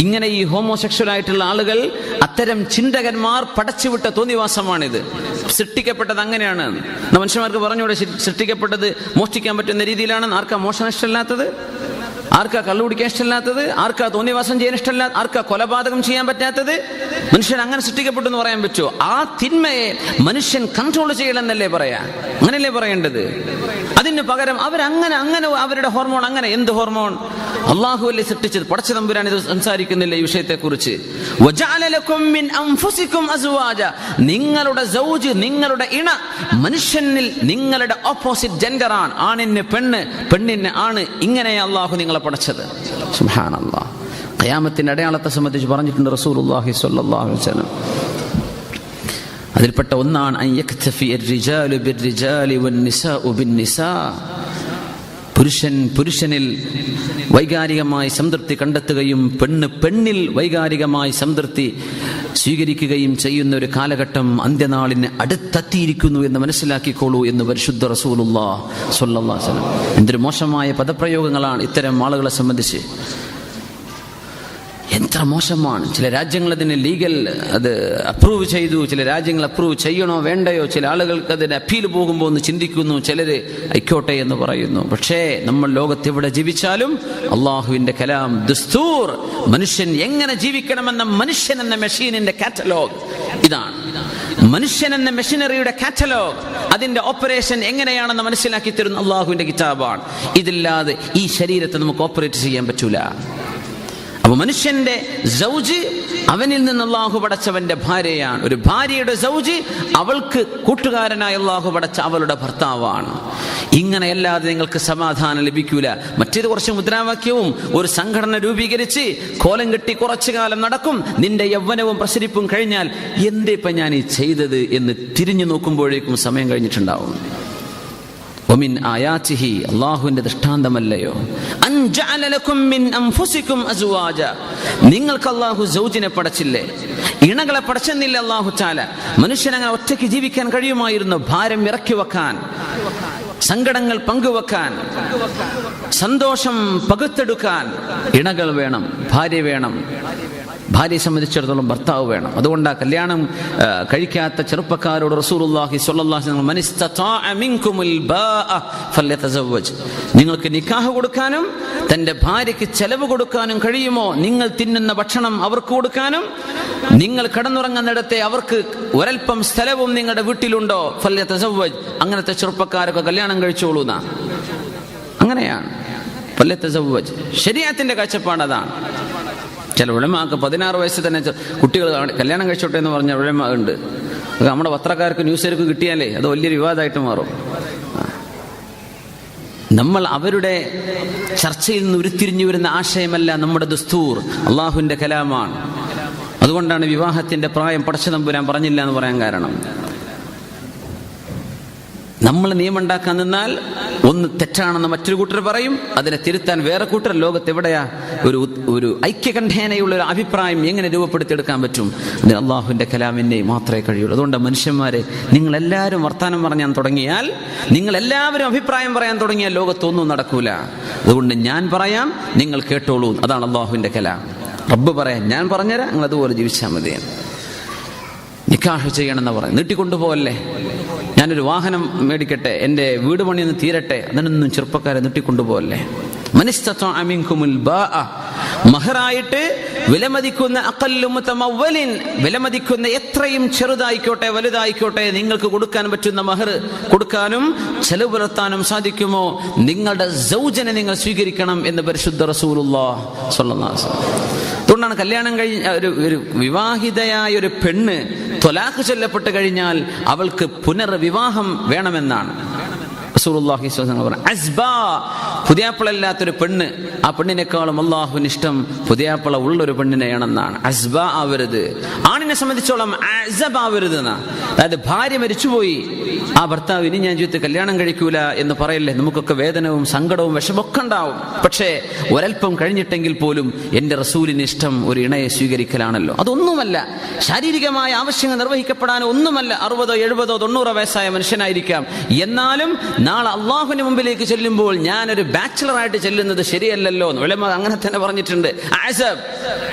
ഇങ്ങനെ ഈ ഹോമോസെക്ഷൽ ആയിട്ടുള്ള ആളുകൾ, അത്തരം ചിന്തകന്മാർ പടച്ചുവിട്ട തോന്നിവാസമാണിത്. സൃഷ്ടിക്കപ്പെട്ടത് അങ്ങനെയാണ്. മനുഷ്യന്മാർക്ക് പറഞ്ഞൂടെ സൃഷ്ടിക്കപ്പെട്ടത് മോഷ്ടിക്കാൻ പറ്റുന്ന രീതിയിലാണ്? ആർക്കാ മോഷണം ഇഷ്ടമില്ലാത്തത്? ആർക്കാ കള്ളു കുടിക്കാൻ ഇഷ്ടമില്ലാത്തത്? ആർക്കാ തോന്നിവാസം ചെയ്യാൻ ഇഷ്ടമില്ലാത്ത? ആർക്കാ കൊലപാതകം ചെയ്യാൻ പറ്റാത്തത്? മനുഷ്യൻ അങ്ങനെ സൃഷ്ടിക്കപ്പെട്ടു എന്ന് പറയാൻ പറ്റുമോ? ആ തിന്മയെ മനുഷ്യൻ കൺട്രോൾ ചെയ്യണമെന്നല്ലേ പറയാ? അങ്ങനെയല്ലേ പറയേണ്ടത്? അതിന് പകരം അവരങ്ങനെ അവരുടെ ഹോർമോൺ അങ്ങനെ. എന്ത് ഹോർമോൺ? അള്ളാഹു അല്ലേ സൃഷ്ടിച്ചത്? പടച്ച തമ്പുരാൻ ഇത് സംസാരിക്കുന്നില്ല ഈ വിഷയത്തെ കുറിച്ച്. നിങ്ങളുടെ സൗജ്, നിങ്ങളുടെ ഇണ, മനുഷ്യനിൽ നിങ്ങളുടെ ഓപ്പോസിറ്റ് ജെൻഡറാണ്. ആണിന് പെണ്ണ്, പെണ്ണിന് ആണ്. ഇങ്ങനെയാ അള്ളാഹു നിങ്ങളെ പടച്ചത്. സുബ്ഹാനല്ലാഹ്. ഖിയാമത്തിന്റെ അടയാളത്തെ സംബന്ധിച്ച് പറഞ്ഞിട്ടുണ്ട് റസൂലുള്ളാഹി സ്വല്ലല്ലാഹു അലൈഹി വസല്ലം. അതിൽപ്പെട്ട ഒന്നാണ് അൻ യക്തഫി അർ-റിജാലു ബിർ-റിജാലി വൻ-നിസാഉ ബിൻ-നിസാ. പുരുഷനിൽ വൈകാരികമായി സംതൃപ്തി കണ്ടെത്തുകയും പെണ്ണിൽ വൈകാരികമായി സംതൃപ്തി സ്വീകരിക്കുകയും ചെയ്യുന്ന ഒരു കാലഘട്ടം അന്ത്യനാളിന് അടുത്തെത്തിയിരിക്കുന്നു എന്ന് മനസ്സിലാക്കിക്കോളൂ എന്ന് പരിശുദ്ധ റസൂലുള്ളാഹി സ്വല്ലല്ലാഹു അലൈഹി വസല്ലം. എന്തൊരു മോശമായ പദപ്രയോഗങ്ങളാണ് ഇത്തരം ആളുകളെ സംബന്ധിച്ച്. എത്ര മോശമാണ്. ചില രാജ്യങ്ങൾ അതിന് ലീഗൽ അത് അപ്രൂവ് ചെയ്തു, ചില രാജ്യങ്ങൾ അപ്രൂവ് ചെയ്യണോ വേണ്ടയോ, ചില ആളുകൾക്ക് അതിന് അപ്പീൽ പോകുമ്പോൾ ഒന്ന് ചിന്തിക്കുന്നു, ചിലര് ആയിക്കോട്ടെ എന്ന് പറയുന്നു. പക്ഷേ നമ്മൾ ലോകത്ത് എവിടെ ജീവിച്ചാലും അള്ളാഹുവിന്റെ കലാം, ദസ്തൂർ, മനുഷ്യൻ എങ്ങനെ ജീവിക്കണമെന്ന മനുഷ്യൻ എന്ന മെഷീനിന്റെ കാറ്റലോഗ് ഇതാണ്. മനുഷ്യൻ എന്ന മെഷീനറിയുടെ കാറ്റലോഗ്, അതിന്റെ ഓപ്പറേഷൻ എങ്ങനെയാണെന്ന് മനസ്സിലാക്കി തരുന്ന അള്ളാഹുവിന്റെ കിതാബാണ്. ഇതില്ലാതെ ഈ ശരീരത്തെ നമുക്ക് ഓപ്പറേറ്റ് ചെയ്യാൻ പറ്റൂല. അപ്പൊ മനുഷ്യന്റെ സൗജ് അവനിൽ നിന്ന് അള്ളാഹു പടച്ചവന്റെ ഭാര്യയാണ്. ഒരു ഭാര്യയുടെ സൗജ് അവൾക്ക് കൂട്ടുകാരനായ അള്ളാഹു പടച്ച അവളുടെ ഭർത്താവാണ്. ഇങ്ങനെയല്ലാതെ നിങ്ങൾക്ക് സമാധാനം ലഭിക്കൂല. മറ്റേത് കുറച്ച് മുദ്രാവാക്യവും ഒരു സംഘടന രൂപീകരിച്ച് കോലം കെട്ടി കുറച്ചു കാലം നടക്കും. നിന്റെ യൗവനവും പ്രസരിപ്പും കഴിഞ്ഞാൽ എന്തേപ്പം ഞാൻ ഈ ചെയ്തത് എന്ന് തിരിഞ്ഞു നോക്കുമ്പോഴേക്കും സമയം കഴിഞ്ഞിട്ടുണ്ടാവും. വമിൻ ആയാതിഹി, അല്ലാഹുവിന്റെ ദൃഷ്ടാന്തമല്ലയോ, അൻ ജഅല ലക്കും മിൻ അൻഫുസികും അസ്വാജ, നിങ്ങൾക്ക് അല്ലാഹു സൗജിനെ പടച്ചില്ലേ, ഇണകളെ പടച്ചെന്നില്ല അല്ലാഹു തആല. മനുഷ്യനങ്ങനെ ഒറ്റയ്ക്ക് ജീവിക്കാൻ കഴിയുമായിരുന്നു? ഭാരം ഇറക്കി വെക്കാൻ, സങ്കടങ്ങൾ പങ്കുവെക്കാൻ, സന്തോഷം പകുത്തെടുക്കാൻ ഇണകൾ വേണം, ഭാര്യ വേണം. ഭാര്യയെ സംബന്ധിച്ചിടത്തോളം ഭർത്താവ് വേണം. അതുകൊണ്ടാ കല്യാണം കഴിക്കാത്ത ചെറുപ്പക്കാരോട് റസൂലുള്ളാഹി സ്വല്ലല്ലാഹു അലൈഹി വസല്ലം മനിസ്തതാഅ മിൻകുമുൽ ബാഅ ഫല്യതസവ്വജ്, നിങ്ങൾക്ക് നിക്കാഹ് കൊടുക്കാനും തന്റെ ഭാര്യയ്ക്ക് ചെലവ് കൊടുക്കാനും കഴിയുമോ, നിങ്ങൾ തിന്നുന്ന ഭക്ഷണം അവർക്ക് കൊടുക്കാനും, നിങ്ങൾ കിടന്നുറങ്ങുന്നിടത്തെ അവർക്ക് ഒരൽപ്പം സ്ഥലവും നിങ്ങളുടെ വീട്ടിലുണ്ടോ, ഫല്യതസവ്വജ്, അങ്ങനത്തെ ചെറുപ്പക്കാരൊക്കെ കല്യാണം കഴിച്ചോളൂന്നാ. അങ്ങനെയാണ് ഫല്യതസവ്വജ്. ശരീഅത്തിന്റെ കാഴ്ചപ്പാട് അതാണ്. ചില ഉലമാക്ക് 16 വയസ്സിൽ തന്നെ കുട്ടികൾ കല്യാണം കഴിച്ചോട്ടെ എന്ന് പറഞ്ഞ ഉലമ ഉണ്ട്. നമ്മുടെ പത്രക്കാർക്ക് ന്യൂസുകാർക്ക് കിട്ടിയാലേ അത് വലിയൊരു വിവാദമായിട്ട് മാറും. നമ്മൾ അവരുടെ ചർച്ചയിൽ നിന്ന് ഉരുത്തിരിഞ്ഞു വരുന്ന ആശയമല്ല നമ്മുടെ ദസ്തൂർ, അള്ളാഹുവിന്റെ കലാമാണ്. അതുകൊണ്ടാണ് വിവാഹത്തിന്റെ പ്രായം പടച്ച തമ്പുരാൻ പറഞ്ഞില്ല എന്ന് പറയാൻ കാരണം. നമ്മൾ നിയമമുണ്ടാക്കാൻ നിന്നാൽ ഒന്ന് തെറ്റാണെന്ന് മറ്റൊരു കൂട്ടർ പറയും, അതിനെ തിരുത്താൻ വേറെ കൂട്ടർ. ലോകത്ത് എവിടെയാ ഒരു ഐക്യകണ്ഠേനയുള്ള ഒരു അഭിപ്രായം എങ്ങനെ രൂപപ്പെടുത്തിയെടുക്കാൻ പറ്റും? അതിന് അള്ളാഹുവിന്റെ കലാമിനെ മാത്രമേ കഴിയുള്ളൂ. അതുകൊണ്ട് മനുഷ്യന്മാരെ, നിങ്ങളെല്ലാവരും വർത്താനം പറയാൻ തുടങ്ങിയാൽ, നിങ്ങളെല്ലാവരും അഭിപ്രായം പറയാൻ തുടങ്ങിയാൽ ലോകത്തൊന്നും നടക്കൂല. അതുകൊണ്ട് ഞാൻ പറയാം, നിങ്ങൾ കേട്ടോളൂ. അതാണ് അള്ളാഹുവിന്റെ കലാം. റബ്ബ് പറയാൻ, ഞാൻ പറഞ്ഞുതരാം, നിങ്ങൾ അതുപോലെ ജീവിച്ചാൽ മതി. നിക്കാഹ് ചെയ്യണമെന്ന് പറയും, നീട്ടിക്കൊണ്ടുപോകല്ലേ. ഞാനൊരു വാഹനം മേടിക്കട്ടെ, എൻ്റെ വീട് പണിയൊന്ന് തീരട്ടെ, അതിനൊന്നും ചെറുപ്പക്കാരെ നീട്ടിക്കൊണ്ടുപോകല്ലേ. മനിസ്തതാഅ മിൻകുമുൽ ബാഅ, മഹറായിട്ട് വിലമതിക്കുന്ന അഖല്ലു മുതമവ്വലിൻ, വിലമതിക്കുന്ന എത്രയും ചെറുതായിക്കോട്ടെ വലുതായിക്കോട്ടെ നിങ്ങൾക്ക് കൊടുക്കാൻ പറ്റുന്ന മഹർ കൊടുക്കാനും ചെലവ് പുലർത്താനും സാധിക്കുമോ, നിങ്ങളുടെ സൗജനെ നിങ്ങൾ സ്വീകരിക്കണം എന്ന് പരിശുദ്ധ റസൂലുള്ളാഹി സ്വല്ലല്ലാഹു അലൈഹി വസല്ലം. അതുകൊണ്ടാണ് കല്യാണം കഴിഞ്ഞ ഒരു വിവാഹിതയായ ഒരു പെണ്ണ് ത്വലാഖ് ചൊല്ലപ്പെട്ട് കഴിഞ്ഞാൽ അവൾക്ക് പുനർവിവാഹം വേണമെന്നാണ് റസൂലുള്ളാഹി സ്വല്ലല്ലാഹു അലൈഹി വസല്ലം. അസ്ബാ, പുതിയാപ്പിളല്ലാത്തൊരു പെണ്ണ്, ആ പെണ്ണിനേക്കാളും അള്ളാഹുവിന് ഇഷ്ടം പുതിയാപ്പിള ഉള്ളൊരു പെണ്ണിനെയാണെന്നാണ്. അസ്ബാ ആവരുത്. ആണിനെ സംബന്ധിച്ചോളം അസ്ബ ആവരുത് എന്നാ. അതായത് ഭാര്യ മരിച്ചുപോയി, ആ ഭർത്താവ് ഇനി ഞാൻ ജീവിതത്തിൽ കല്യാണം കഴിക്കൂല എന്ന് പറയല്ലേ. നമുക്കൊക്കെ വേദനവും സങ്കടവും വിഷമൊക്കെ ഉണ്ടാവും. പക്ഷേ ഒരൽപ്പം കഴിഞ്ഞിട്ടെങ്കിൽ പോലും എൻ്റെ റസൂലിന് ഇഷ്ടം ഒരു ഇണയെ സ്വീകരിക്കലാണല്ലോ. അതൊന്നുമല്ല ശാരീരികമായ ആവശ്യങ്ങൾ നിർവഹിക്കപ്പെടാനോ ഒന്നുമല്ല. 60, 70, 90 വയസ്സായ മനുഷ്യനായിരിക്കാം. എന്നാലും നാളെ അള്ളാഹുവിന്റെ മുമ്പിലേക്ക് ചെല്ലുമ്പോൾ ഞാനൊരു ബാച്ചിലറായിട്ട് ചെല്ലുന്നത് ശരിയല്ലല്ലോ. ഉലമ അങ്ങനെ തന്നെ പറഞ്ഞിട്ടുണ്ട്.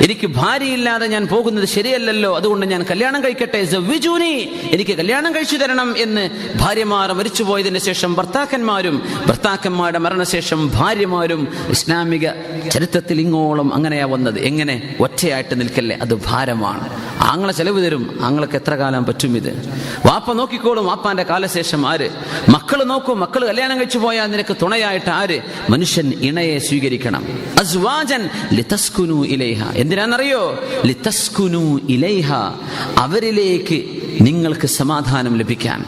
എനിക്ക് ഭാര്യയില്ലാതെ ഞാൻ പോകുന്നത് ശരിയല്ലല്ലോ, അതുകൊണ്ട് ഞാൻ കല്യാണം കഴിക്കട്ടെ. സവ്വിജൂനി, എനിക്ക് കല്യാണം കഴിച്ചു തരണം എന്ന് ഭാര്യമാർ മരിച്ചുപോയതിനു ശേഷം ഭർത്താക്കന്മാരുടെ മരണശേഷം ഭാര്യമാരും ഇസ്ലാമിക ചരിത്രത്തിൽ ഇങ്ങോളം അങ്ങനെയാ വന്നത്. എങ്ങനെ? ഒറ്റയായിട്ട് നിൽക്കല്ലേ, അത് ഭാരമാണ്. ആങ്ങളെ ചെലവ് തരും, ആങ്ങളൊക്കെ എത്ര കാലം പറ്റും ഇത്? വാപ്പ നോക്കിക്കോളും, വാപ്പാന്റെ കാലശേഷം ആര്? മക്കൾ നോക്കും, മക്കൾ കല്യാണം കഴിച്ചു പോയാൽ നിനക്ക് തുണയായിട്ട് ആര്? മനുഷ്യൻ ഇണയെ സ്വീകരിക്കണം. അസ്വാജൻ ലിതസ്കുനു ഇലൈഹ. എന്തിനാണെന്നറിയോ? ലിതസ്കുനു ഇലൈഹ, അവരിലേക്ക് നിങ്ങൾക്ക് സമാധാനം ലഭിക്കാൻ.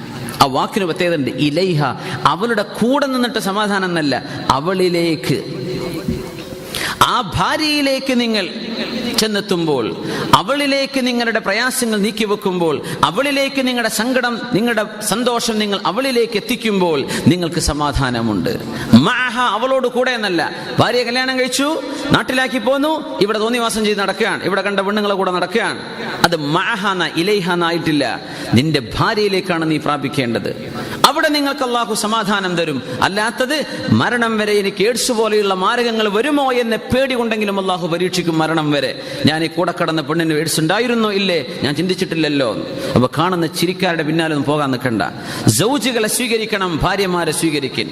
ആ വാക്കിന് പ്രത്യേകതയുണ്ട്. ഇലൈഹ, അവളുടെ കൂടെ നിന്നിട്ട് സമാധാനം എന്നല്ല, അവളിലേക്ക്, ആ ഭാര്യയിലേക്ക് നിങ്ങൾ ചെന്നെത്തുമ്പോൾ, അവളിലേക്ക് നിങ്ങളുടെ പ്രയാസങ്ങൾ നീക്കിവെക്കുമ്പോൾ, അവളിലേക്ക് നിങ്ങളുടെ സങ്കടം, നിങ്ങളുടെ സന്തോഷം നിങ്ങൾ അവളിലേക്ക് എത്തിക്കുമ്പോൾ നിങ്ങൾക്ക് സമാധാനമുണ്ട്. മഅഹ, അവളോട് കൂടെ എന്നല്ല. ഭാര്യയെ കല്യാണം കഴിച്ചു, നാട്ടിലാക്കി പോന്നു, ഇവിടെ തോന്നിവാസം ചെയ്ത് നടക്കുകയാണ്, ഇവിടെ കണ്ട പെണ്ണുങ്ങളെ കൂടെ നടക്കുകയാണ്. അത് മഅഹ ഇലൈഹ എന്നായിട്ടില്ല. നിന്റെ ഭാര്യയിലേക്കാണ് നീ പ്രാപിക്കേണ്ടത്. അവിടെ നിങ്ങൾക്ക് അല്ലാഹു സമാധാനം തരും. അല്ലാത്തത് മരണം വരെ എനിക്ക് എയ്ഡ്സ് പോലെയുള്ള മാരകങ്ങൾ വരുമോ എന്ന പേടി കൊണ്ടെങ്കിലും അല്ലാഹു പരീക്ഷിക്കും. മരണം വരെ ഞാൻ ഈ കൂടെ കടന്ന പെണ്ണിന് എയ്ഡ്സ് ഉണ്ടായിരുന്നോ ഇല്ലേ, ഞാൻ ചിന്തിച്ചിട്ടില്ലല്ലോ. അപ്പൊ കാണുന്ന ചിരിക്കാരുടെ പിന്നാലെ ഒന്നും പോകാൻ നിൽക്കണ്ട. സൗജുകളെ സ്വീകരിക്കണം, ഭാര്യമാരെ സ്വീകരിക്കും.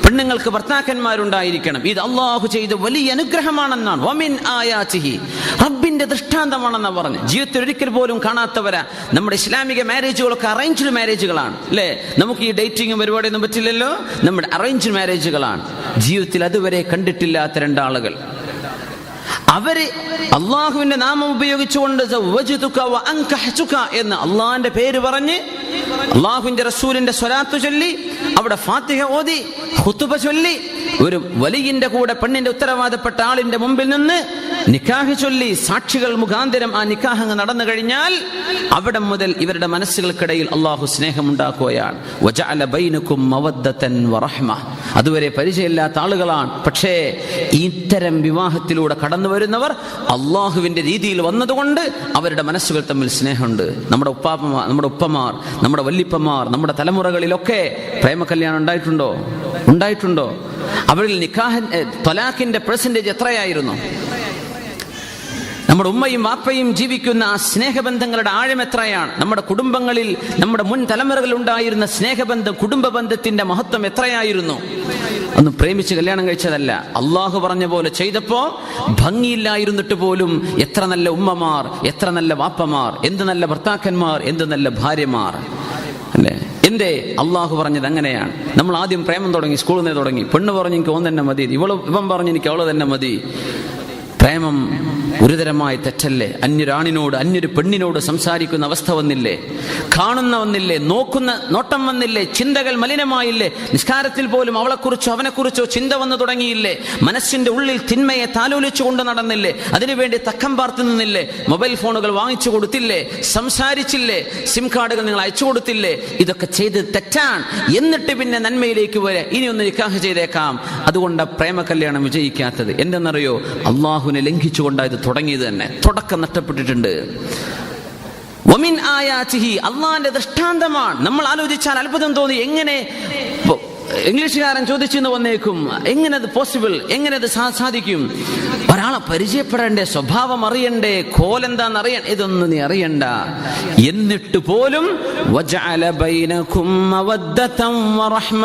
പെണ്ണുങ്ങൾക്ക് ഭർത്താക്കന്മാരുണ്ടായിരിക്കണം. ഇത് അല്ലാഹു ചെയ്ത വലിയ അനുഗ്രഹമാണെന്നാണ്. വമിൻ ആയാതിഹി, റബ്ബിന്റെ ദൃഷ്ടാന്തമാണെന്നാണ് പറഞ്ഞു. ജീവിതത്തിൽ ഒരിക്കൽ പോലും കാണാത്തവരാ നമ്മുടെ ഇസ്ലാമിക മാരേജുകളൊക്കെ അറേഞ്ച്ഡ് മാരേജുകളാണ് അല്ലേ? നമുക്ക് ഈ ഡേറ്റിംഗും പരിപാടിയൊന്നും പറ്റില്ലല്ലോ. നമ്മുടെ അറേഞ്ച്ഡ് മാരേജുകളാണ്. ജീവിതത്തിൽ അതുവരെ കണ്ടിട്ടില്ലാത്ത രണ്ടാളുകൾ, അവര് അള്ളാഹുവിന്റെ നാമം ഉപയോഗിച്ചുകൊണ്ട് എന്ന് അള്ളാഹിന്റെ പേര് പറഞ്ഞ് അള്ളാഹുവിന്റെ റസൂലിന്റെ സ്വലാത്ത് ചൊല്ലി, അവിടെ ഫാത്തിഹ ഓതി, ഖുതുബ ചൊല്ലി, ഒരു വലിയിന്റെ കൂടെ പെണ്ണിന്റെ ഉത്തരവാദപ്പെട്ട ആളിന്റെ മുമ്പിൽ നിന്ന് നിക്കാഹ് ചൊല്ലി, സാക്ഷികൾ മുഖാന്തരം ആ നിക്കാഹ് നടന്നു കഴിഞ്ഞാൽ അവിടെ മുതൽ ഇവരുടെ മനസ്സുകൾക്കിടയിൽ അള്ളാഹു സ്നേഹമുണ്ടാക്കുകയാണ്. വജഅല ബൈനകും മവദ്ദതൻ വറഹ്മ. അതുവരെ പരിചയമില്ലാത്ത ആളുകളാണ്, പക്ഷേ ഇത്തരം വിവാഹത്തിലൂടെ കടന്നു വരുന്നവർ അള്ളാഹുവിന്റെ രീതിയിൽ വന്നതുകൊണ്ട് അവരുടെ മനസ്സുകൾ തമ്മിൽ സ്നേഹമുണ്ട്. നമ്മുടെ ഉപ്പാപ്പമാർ, നമ്മുടെ ഉപ്പമാർ, നമ്മുടെ വല്ലിപ്പമാർ, നമ്മുടെ തലമുറകളിലൊക്കെ പ്രേമ കല്യാണം ഉണ്ടായിട്ടുണ്ടോ? അവരിൽ ത്വലാഖിന്റെ പെർസെന്റേജ് എത്രയായിരുന്നു? നമ്മുടെ ഉമ്മയും വാപ്പയും ജീവിക്കുന്ന ആ സ്നേഹബന്ധങ്ങളുടെ ആഴം എത്രയാണ്? നമ്മുടെ കുടുംബങ്ങളിൽ, നമ്മുടെ മുൻ തലമുറകളിൽ ഉണ്ടായിരുന്ന സ്നേഹബന്ധം, കുടുംബ ബന്ധത്തിന്റെ മഹത്വം എത്രയായിരുന്നു? ഒന്നും പ്രേമിച്ച് കല്യാണം കഴിച്ചതല്ല. അള്ളാഹു പറഞ്ഞ പോലെ ചെയ്തപ്പോ ഭംഗിയില്ലായിരുന്നിട്ട് പോലും എത്ര നല്ല ഉമ്മമാർ, എത്ര നല്ല വാപ്പമാർ, എന്ത് നല്ല ഭർത്താക്കന്മാർ, എന്ത് നല്ല ഭാര്യമാർ അല്ലേ? എന്തേ? അള്ളാഹു പറഞ്ഞത് അങ്ങനെയാണ്. നമ്മൾ ആദ്യം പ്രേമം തുടങ്ങി, സ്കൂളിൽ നിന്ന് തുടങ്ങി. പെണ്ണ് പറഞ്ഞു എനിക്ക് ഓൻ തന്നെ മതി, ഇവൻ പറഞ്ഞു എനിക്ക് അവള് തന്നെ മതി. പ്രേമം ഗുരുതരമായ തെറ്റല്ലേ? അന്യൊരാണിനോട്, അന്യൊരു പെണ്ണിനോട് സംസാരിക്കുന്ന അവസ്ഥ വന്നില്ലേ? കാണുന്ന വന്നില്ലേ? നോക്കുന്ന നോട്ടം വന്നില്ലേ? ചിന്തകൾ മലിനമായില്ലേ? നിസ്കാരത്തിൽ പോലും അവളെക്കുറിച്ചോ അവനെക്കുറിച്ചോ ചിന്ത വന്നു തുടങ്ങിയില്ലേ? മനസ്സിന്റെ ഉള്ളിൽ തിന്മയെ താലോലിച്ചു കൊണ്ട് നടന്നില്ലേ? അതിനുവേണ്ടി തക്കം പാർത്തു നിന്നില്ലേ? മൊബൈൽ ഫോണുകൾ വാങ്ങിച്ചു കൊടുത്തില്ലേ? സംസാരിച്ചില്ലേ? സിം കാർഡുകൾ നിങ്ങൾ അയച്ചു കൊടുത്തില്ലേ? ഇതൊക്കെ ചെയ്ത് തെറ്റാണ്. എന്നിട്ട് പിന്നെ നന്മയിലേക്ക് വരെ ഇനി ഒന്ന് നിക്കാഹ് ചെയ്തേക്കാം. അതുകൊണ്ട് പ്രേമ കല്യാണം വിജയിക്കാത്തത് എന്തെന്നറിയോ? അള്ളാഹുവിനെ ലംഘിച്ചുകൊണ്ടാണ് ഇത് തുടങ്ങിയത് തന്നെ. തുടക്കം നഷ്ടപ്പെട്ടിട്ടുണ്ട്. വമിൻ ആയാതിഹി, അള്ളാഹിന്റെ ദൃഷ്ടാന്തമാണ്. നമ്മൾ ആലോചിച്ചാൽ അത്ഭുതം തോന്നി. എങ്ങനെ ഇംഗ്ലീഷുകാരൻ ചോദിച്ചെന്ന് വന്നേക്കും, എങ്ങനെ അത് പോസിബിൾ, എങ്ങനെ അത് സാധിക്കും? ഒരാളെ പരിചയപ്പെടേണ്ടേ, സ്വഭാവം അറിയണ്ടേ, കോലെന്താന്ന് അറിയണ്ട, ഇതൊന്നും നീ അറിയണ്ട. എന്നിട്ട് പോലും വജഅല ബൈനകും മവദ്ദതൻ വറഹ്മ,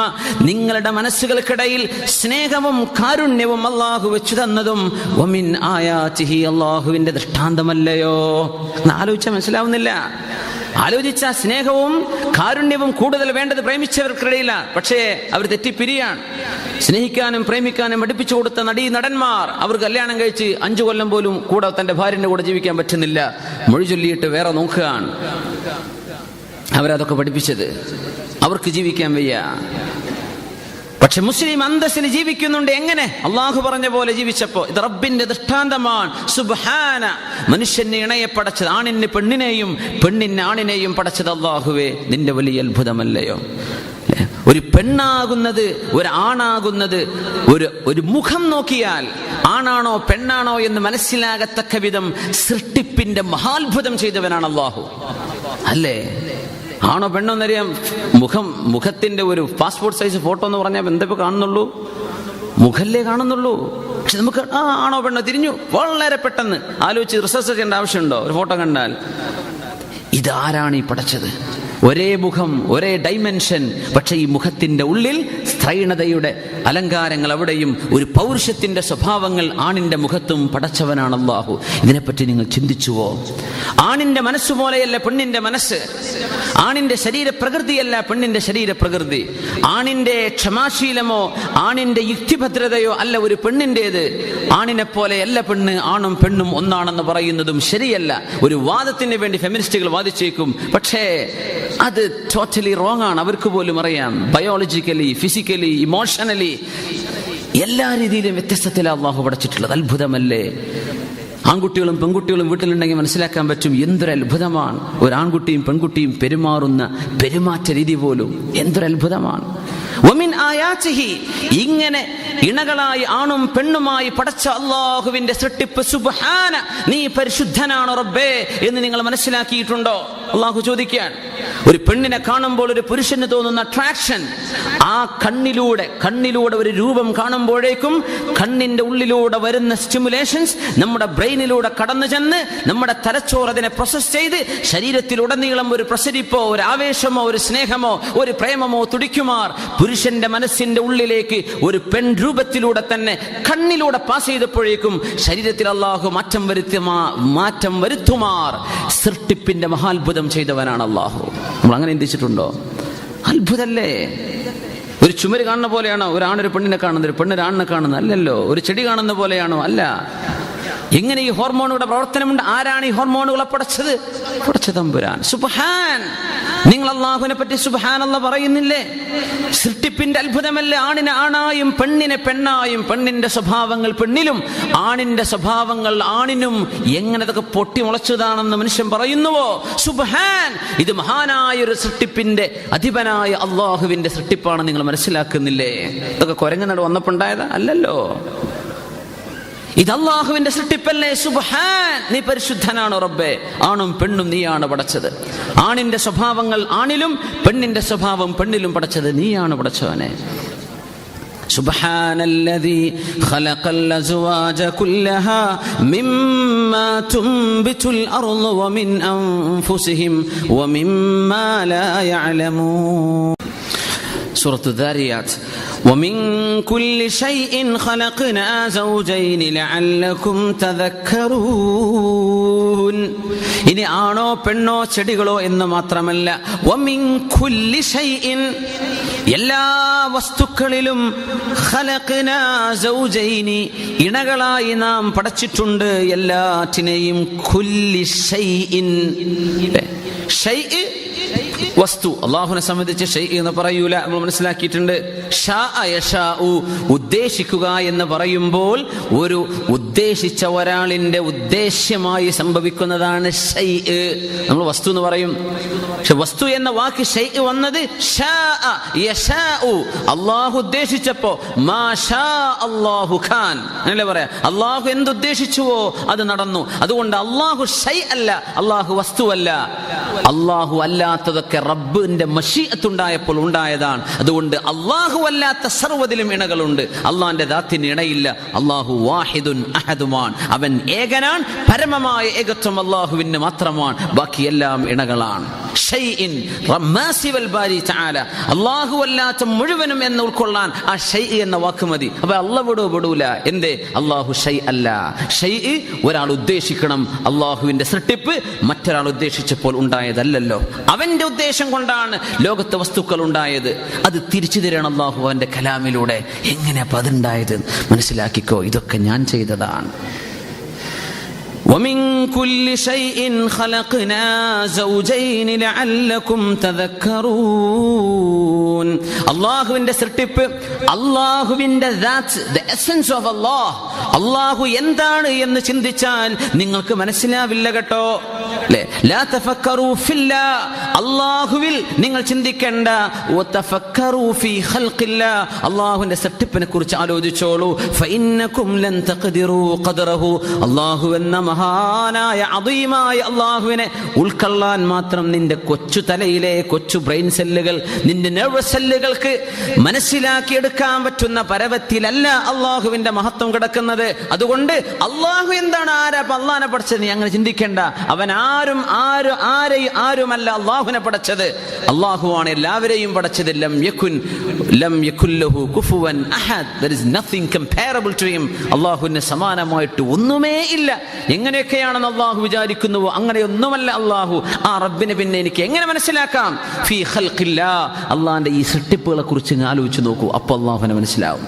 നിങ്ങളുടെ മനസ്സുകൾക്കിടയിൽ സ്നേഹവും കാരുണ്യവും അല്ലാഹു വെച്ചു തന്നതും വമിൻ ആയാതിഹി, അല്ലാഹുവിന്റെ ദൃഷ്ടാന്തമല്ലയോ? ആലോചിച്ചാൽ മനസ്സിലാവുന്നില്ല. ആലോചിച്ച സ്നേഹവും കാരുണ്യവും കൂടുതൽ വേണ്ടത് പ്രേമിച്ചവർക്കിടയിലാണ്. പക്ഷേ അവർ തെറ്റിപ്പിരിയാണ്. സ്നേഹിക്കാനും പ്രേമിക്കാനും പഠിപ്പിച്ചു കൊടുത്ത നടന്മാർ അവർ കല്യാണം കഴിച്ച് 5 കൊല്ലം പോലും കൂടെ തന്റെ ഭാര്യന്റെ കൂടെ ജീവിക്കാൻ പറ്റുന്നില്ല. മൊഴി ചൊല്ലിയിട്ട് വേറെ നോക്കുകയാണ്. അവരതൊക്കെ പഠിപ്പിച്ചത്. അവർക്ക് ജീവിക്കാൻ വയ്യ. പക്ഷെ മുസ്ലിം അന്തസ്സിൽ ജീവിക്കുന്നുണ്ട്. എങ്ങനെ? അള്ളാഹു പറഞ്ഞ പോലെ ജീവിച്ചപ്പോ. ഇത് റബ്ബിന്റെ ദൃഷ്ടാന്തമാണ്. സുബ്ഹാന, മനുഷ്യനെ ഇണയെ പടച്ചത്, ആണിന് പെണ്ണിനെയും പെണ്ണിന് ആണിനെയും പടച്ചത് അള്ളാഹുവേ, നിന്റെ വലിയ അത്ഭുതമല്ലയോ? ഒരു പെണ്ണാകുന്നത്, ഒരു ആണാകുന്നത്, ഒരു മുഖം നോക്കിയാൽ ആണാണോ പെണ്ണാണോ എന്ന് മനസ്സിലാകത്തക്ക വിധം സൃഷ്ടിപ്പിന്റെ മഹാത്ഭുതം ചെയ്തവനാണ് അള്ളാഹു അല്ലേ? ആണോ പെണ്ണോ എന്നറിയാം. മുഖത്തിന്റെ ഒരു പാസ്പോർട്ട് സൈസ് ഫോട്ടോ എന്ന് പറഞ്ഞാൽ എന്തൊക്കെ കാണുന്നുള്ളൂ? മുഖല്ലേ കാണുന്നുള്ളൂ. പക്ഷെ നമുക്ക് ആണോ പെണ്ണോ തിരിഞ്ഞു വളരെ പെട്ടെന്ന് ആലോചിച്ച് റിസർച്ച് ചെയ്യേണ്ട ആവശ്യമുണ്ടോ? ഒരു ഫോട്ടോ കണ്ടാൽ ഇതാരാണ് ഈ പടച്ചത്? ഒരേ മുഖം, ഒരേ ഡൈമെൻഷൻ, പക്ഷെ ഈ മുഖത്തിന്റെ ഉള്ളിൽ സ്ത്രൈണതയുടെ അലങ്കാരങ്ങൾ, അവിടെയും ഒരു പൗരുഷത്തിന്റെ സ്വഭാവങ്ങൾ ആണിന്റെ മുഖത്തും പടച്ചവനാണ് അല്ലാഹു. ഇതിനെപ്പറ്റി നിങ്ങൾ ചിന്തിച്ചുവോ? ആണിന്റെ മനസ്സ് പോലെയല്ല പെണ്ണിന്റെ മനസ്സ്. ആണിന്റെ ശരീരപ്രകൃതിയല്ല പെണ്ണിന്റെ ശരീരപ്രകൃതി. ആണിന്റെ ക്ഷമാശീലമോ ആണിന്റെ യുക്തിഭദ്രതയോ അല്ല ഒരു പെണ്ണിന്റേത്. ആണിനെ പോലെയല്ല പെണ്ണ്. ആണും പെണ്ണും ഒന്നാണെന്ന് പറയുന്നതും ശരിയല്ല. ഒരു വാദത്തിന് വേണ്ടി ഫെമിനിസ്റ്റുകൾ വാദിച്ചേക്കും, പക്ഷേ അത് ടോട്ടലി റോങ് ആണ്. അവർക്ക് പോലും അറിയാം. ബയോളജിക്കലി, ഫിസിക്കലി, ഇമോഷണലി എല്ലാ രീതിയിലും വ്യത്യസ്തത്തിലാണ് അല്ലാഹു പടച്ചിട്ടുള്ളത്. അത്ഭുതമല്ലേ? ആൺകുട്ടികളും പെൺകുട്ടികളും വീട്ടിലുണ്ടെങ്കിൽ മനസ്സിലാക്കാൻ പറ്റും എന്തൊരു അത്ഭുതമാണ്. ഒരു ആൺകുട്ടിയും പെൺകുട്ടിയും പെരുമാറുന്ന പെരുമാറ്റ രീതി പോലും എന്തൊരു അത്ഭുതമാണ്. ഇങ്ങനെ ഇണകളായി ആണും പെണ്ണുമായി പടച്ച അല്ലാഹുവിന്റെ സൃഷ്ടിപ്പ്, സുബ്ഹാന, നീ പരിശുദ്ധനാണ് റബ്ബേ എന്ന് നിങ്ങൾ മനസ്സിലാക്കിയിട്ടുണ്ടോ? അല്ലാഹു ചോദിക്കാൻ. ഒരു പെണ്ണിനെ കാണുമ്പോൾ ഒരു പുരുഷന് തോന്നുന്ന അട്രാക്ഷൻ, ആ കണ്ണിലൂടെ ഒരു രൂപം കാണുമ്പോഴേക്കും കണ്ണിന്റെ ഉള്ളിലൂടെ വരുന്ന സ്റ്റിമുലേഷൻസ് നമ്മുടെ ബ്രെയിനിലൂടെ കടന്നു ചെന്ന് നമ്മുടെ തലച്ചോറ് അതിനെ പ്രോസസ് ചെയ്ത് ശരീരത്തിലുടനീളം ഒരു പ്രസരിപ്പോ, ഒരു ആവേശമോ, ഒരു സ്നേഹമോ, ഒരു പ്രേമമോ തുടിക്കുമാർ പുരുഷന്റെ മനസ്സിന്റെ ഉള്ളിലേക്ക് ഒരു പെൺ രൂപത്തിലൂടെ തന്നെ കണ്ണിലൂടെ പാസ് ചെയ്തപ്പോഴേക്കും ശരീരത്തിൽ അല്ലാഹു മാറ്റം വരുത്തുമാർ സൃഷ്ടിപ്പിന്റെ മഹാത്ഭുതം ചെയ്തവനാണ് അല്ലാഹു. നമ്മൾ അങ്ങനെ ചിന്തിച്ചിട്ടുണ്ടോ? അത്ഭുതല്ലേ? ഒരു ചുമര് കാണുന്ന പോലെയാണോ ഒരു ആണൊരു പെണ്ണിനെ കാണുന്നത്, ഒരു പെണ്ണൊരു ആണിനെ കാണുന്നത്? അല്ലല്ലോ. ഒരു ചെടി കാണുന്ന പോലെയാണോ? അല്ല. എങ്ങനെ ഈ ഹോർമോണുകളുടെ പ്രവർത്തനമുണ്ട്? ആരാണ് ഈ ഹോർമോണുകളെ പടച്ചത്? പടച്ച തമ്പുരാൻ. സുബ്ഹാൻ. നിങ്ങൾ അല്ലാഹുവിനെ പറ്റി സുബ്ഹാനല്ലാഹ് പറയുന്നില്ലേ? സൃഷ്ടിപ്പിന്റെ അത്ഭുതമല്ലേ? ആണിനെ ആണായും പെണ്ണിനെ പെണ്ണായും, പെണ്ണിന്റെ സ്വഭാവങ്ങൾ പെണ്ണിലും ആണിന്റെ സ്വഭാവങ്ങൾ ആണിനും എങ്ങനെ അതൊക്കെ പൊട്ടി മുളച്ചതാണെന്ന് മനുഷ്യൻ പറയുന്നുവോ? സുബ്ഹാൻ. ഇത് മഹാനായ ഒരു സൃഷ്ടിപ്പിന്റെ അധിപനായ അല്ലാഹുവിന്റെ സൃഷ്ടിപ്പാണ്. നിങ്ങൾ മനസ്സിലാക്കുന്നില്ലേ? ഇതൊക്കെ കുരങ്ങനോട് വന്നപ്പോണ്ടായതാ? അല്ലല്ലോ. ഇത് അല്ലാഹുവിന്റെ സൃഷ്ടിപ്പല്ലേ? സുബ്ഹാൻ. നീ പരിശുദ്ധനാണ് റബ്ബേ. ആണും പെണ്ണും നീയാണ് പടച്ചത്. ആണിന്റെ സ്വഭാവങ്ങൾ ആണിലും പെണ്ണിന്റെ സ്വഭാവം പെണ്ണിലും പടച്ചത് നീയാണ് പടച്ചവനെ. സുബ്ഹാനല്ലദീ ഖലഖൽ അസ്വാജ കുല്ലഹാ മിമ്മാ തുംബിതുൽ അർളു വമിൻ അൻഫുസിഹിം വമിമ്മാ ലാ യഅലമൂൻ. സൂറത്തു ദാരിയാത്ത്. ومن كل شيء خلقنا زوجين لعلكم تذكرون. ഇനി ആണോ പെണ്ണോ ചെടികളോ എന്ന് മാത്രമല്ല, ومن كل شيء, എല്ലാ വസ്തുക്കളിലും خلقنا زوجين, ഇണകളായി നാം പടച്ചിട്ടുണ്ട് എല്ലാറ്റിനെയും. كل شيء, ഷൈഇ വസ്തു. അള്ളാഹുവിനെ സംബന്ധിച്ച് ഷൈഇ എന്ന് പറയൂല, നമ്മൾ മനസ്സിലാക്കിയിട്ടുണ്ട്. ഉദ്ദേശിക്കുക എന്ന് പറയുമ്പോൾ ഒരു ഉദ്ദേശിച്ച ഒരാളിന്റെ ഉദ്ദേശ്യമായി സംഭവിക്കുന്നതാണ് ഷൈഇ. നമ്മൾ വസ്തു എന്ന് പറയും, പക്ഷെ വസ്തു എന്ന വാക്ക് ഷൈഇ വന്നത് അള്ളാഹു ഉദ്ദേശിച്ചപ്പോ മാ ഷാ അല്ലാഹു ഖാൻ, അങ്ങനല്ലേ പറയാ. അള്ളാഹു എന്തുദ്ദേശിച്ചുവോ അത് നടന്നു. അതുകൊണ്ട് അള്ളാഹു ഷൈ അല്ല, അള്ളാഹു വസ്തുവല്ല. അള്ളാഹു അല്ലാത്തതൊക്കെ റബ്ബിന്റെ മശീഅത്തുണ്ടായപ്പോൾ ഉണ്ടായതാണ്. അതുകൊണ്ട് അള്ളാഹു അല്ലാത്ത സർവ്വതിലും ഇണകളുണ്ട്. അള്ളാഹിന്റെ ദാത്തിന് ഇണയില്ല. അള്ളാഹു വാഹിദുൻ അഹദുമാൻ. അവൻ ഏകനാൻ. പരമമായ ഏകത്വം അള്ളാഹുവിന് മാത്രമാണ്. ബാക്കിയെല്ലാം ഇണകളാണ്. ഷൈഇൻ റമ്മാസിവൽ ബാരി തആല, അള്ളാഹു അല്ലാത്ത മുഴുവനും എന്ന് ഉൾക്കൊള്ളാൻ ആ ഷൈഇ എന്ന വാക്ക് മതി. അപ്പൊ അള്ളാഹു വിടൂല. എന്തേ? അള്ളാഹു ഷൈ അല്ല. ഷൈഇ ഒരാൾ ഉദ്ദേശിക്കണം. അള്ളാഹുവിന്റെ സൃഷ്ടിപ്പ് മറ്റൊരാൾ ഉദ്ദേശിച്ചപ്പോൾ ഉണ്ടായതല്ലല്ലോ. അവന്റെ ഉദ്ദേശം കൊണ്ടാണ് ലോകത്തെ വസ്തുക്കൾ ഉണ്ടായത്. അത് തിരിച്ചു തരണം അള്ളാഹു അവന്റെ കലാമിലൂടെ. എങ്ങനെയാ അതുണ്ടായത് മനസ്സിലാക്കിക്കോ. ഇതൊക്കെ ഞാൻ ചെയ്തതാണ്. ومن كل شيء خلقنا زوجين لعلكم تذكرون. അല്ലാഹുവിന്റെ സൃഷ്ടിപ്പ്, അല്ലാഹുവിന്റെ ദാത്ത്, the essence of Allah, അല്ലാഹു എന്താണ് എന്ന് ചിന്തിച്ചാൽ നിങ്ങൾക്ക് മനസ്സിലാവില്ല കേട്ടോ. ലാ തഫക്കറൂ ഫില്ലാ, അല്ലാഹുവിൽ നിങ്ങൾ ചിന്തിക്കേണ്ട. വതഫക്കറൂ ഫീ ഖൽഖില്ലാ, അല്ലാഹുവിന്റെ സൃഷ്ടിപ്പിനെ കുറിച്ച് ആലോചിച്ചോളൂ. ഫഇന്നകും ലൻ തഖ്ദിറൂ ഖദ്റഹു, അല്ലാഹു എന്ന മഹാ മഹാനായ അദീമായ അള്ളാഹുവിനെ ഉൾക്കൊള്ളാൻ മാത്രം നിന്റെ കൊച്ചു തലയിലെ കൊച്ചു ബ്രെയിൻ സെല്ലുകൾ, നിന്റെ നെർവസ് സെല്ലുകൾക്ക് മനസ്സിലാക്കിയെടുക്കാൻ പറ്റുന്ന പരവത്തിലല്ല അള്ളാഹുവിന്റെ മഹത്വം കിടക്കുന്നത്. അതുകൊണ്ട് അള്ളാഹു എന്താണ്, ആരാ അള്ളാഹിനെ പഠിച്ചത്, നീ അങ്ങനെ ചിന്തിക്കേണ്ട. അവൻ ആരുമല്ല അള്ളാഹുവിനെ പഠിച്ചത്. അള്ളാഹുവാണ് എല്ലാവരെയും പഠിച്ചത്. ലം യകുൻ ലഹു കുഫുവൻ അഹദ്. there is nothing comparable to him. അള്ളാഹുവിന് സമാനമായിട്ട് ഒന്നുമേ ഇല്ല. എങ്ങനെയൊക്കെയാണെന്ന് അള്ളാഹു വിചാരിക്കുന്നുവോ അങ്ങനെയൊന്നുമല്ല അള്ളാഹു. ആ റബ്ബിനെ പിന്നെ എനിക്ക് എങ്ങനെ മനസ്സിലാക്കാം? ഫീ ഖൽഖില്ലാ, അള്ളാഹിന്റെ ഈ സൃഷ്ടിപ്പുകളെ കുറിച്ച് ആലോചിച്ച് നോക്കൂ. അപ്പോൾ അള്ളാഹുവിനെ മനസ്സിലാവും.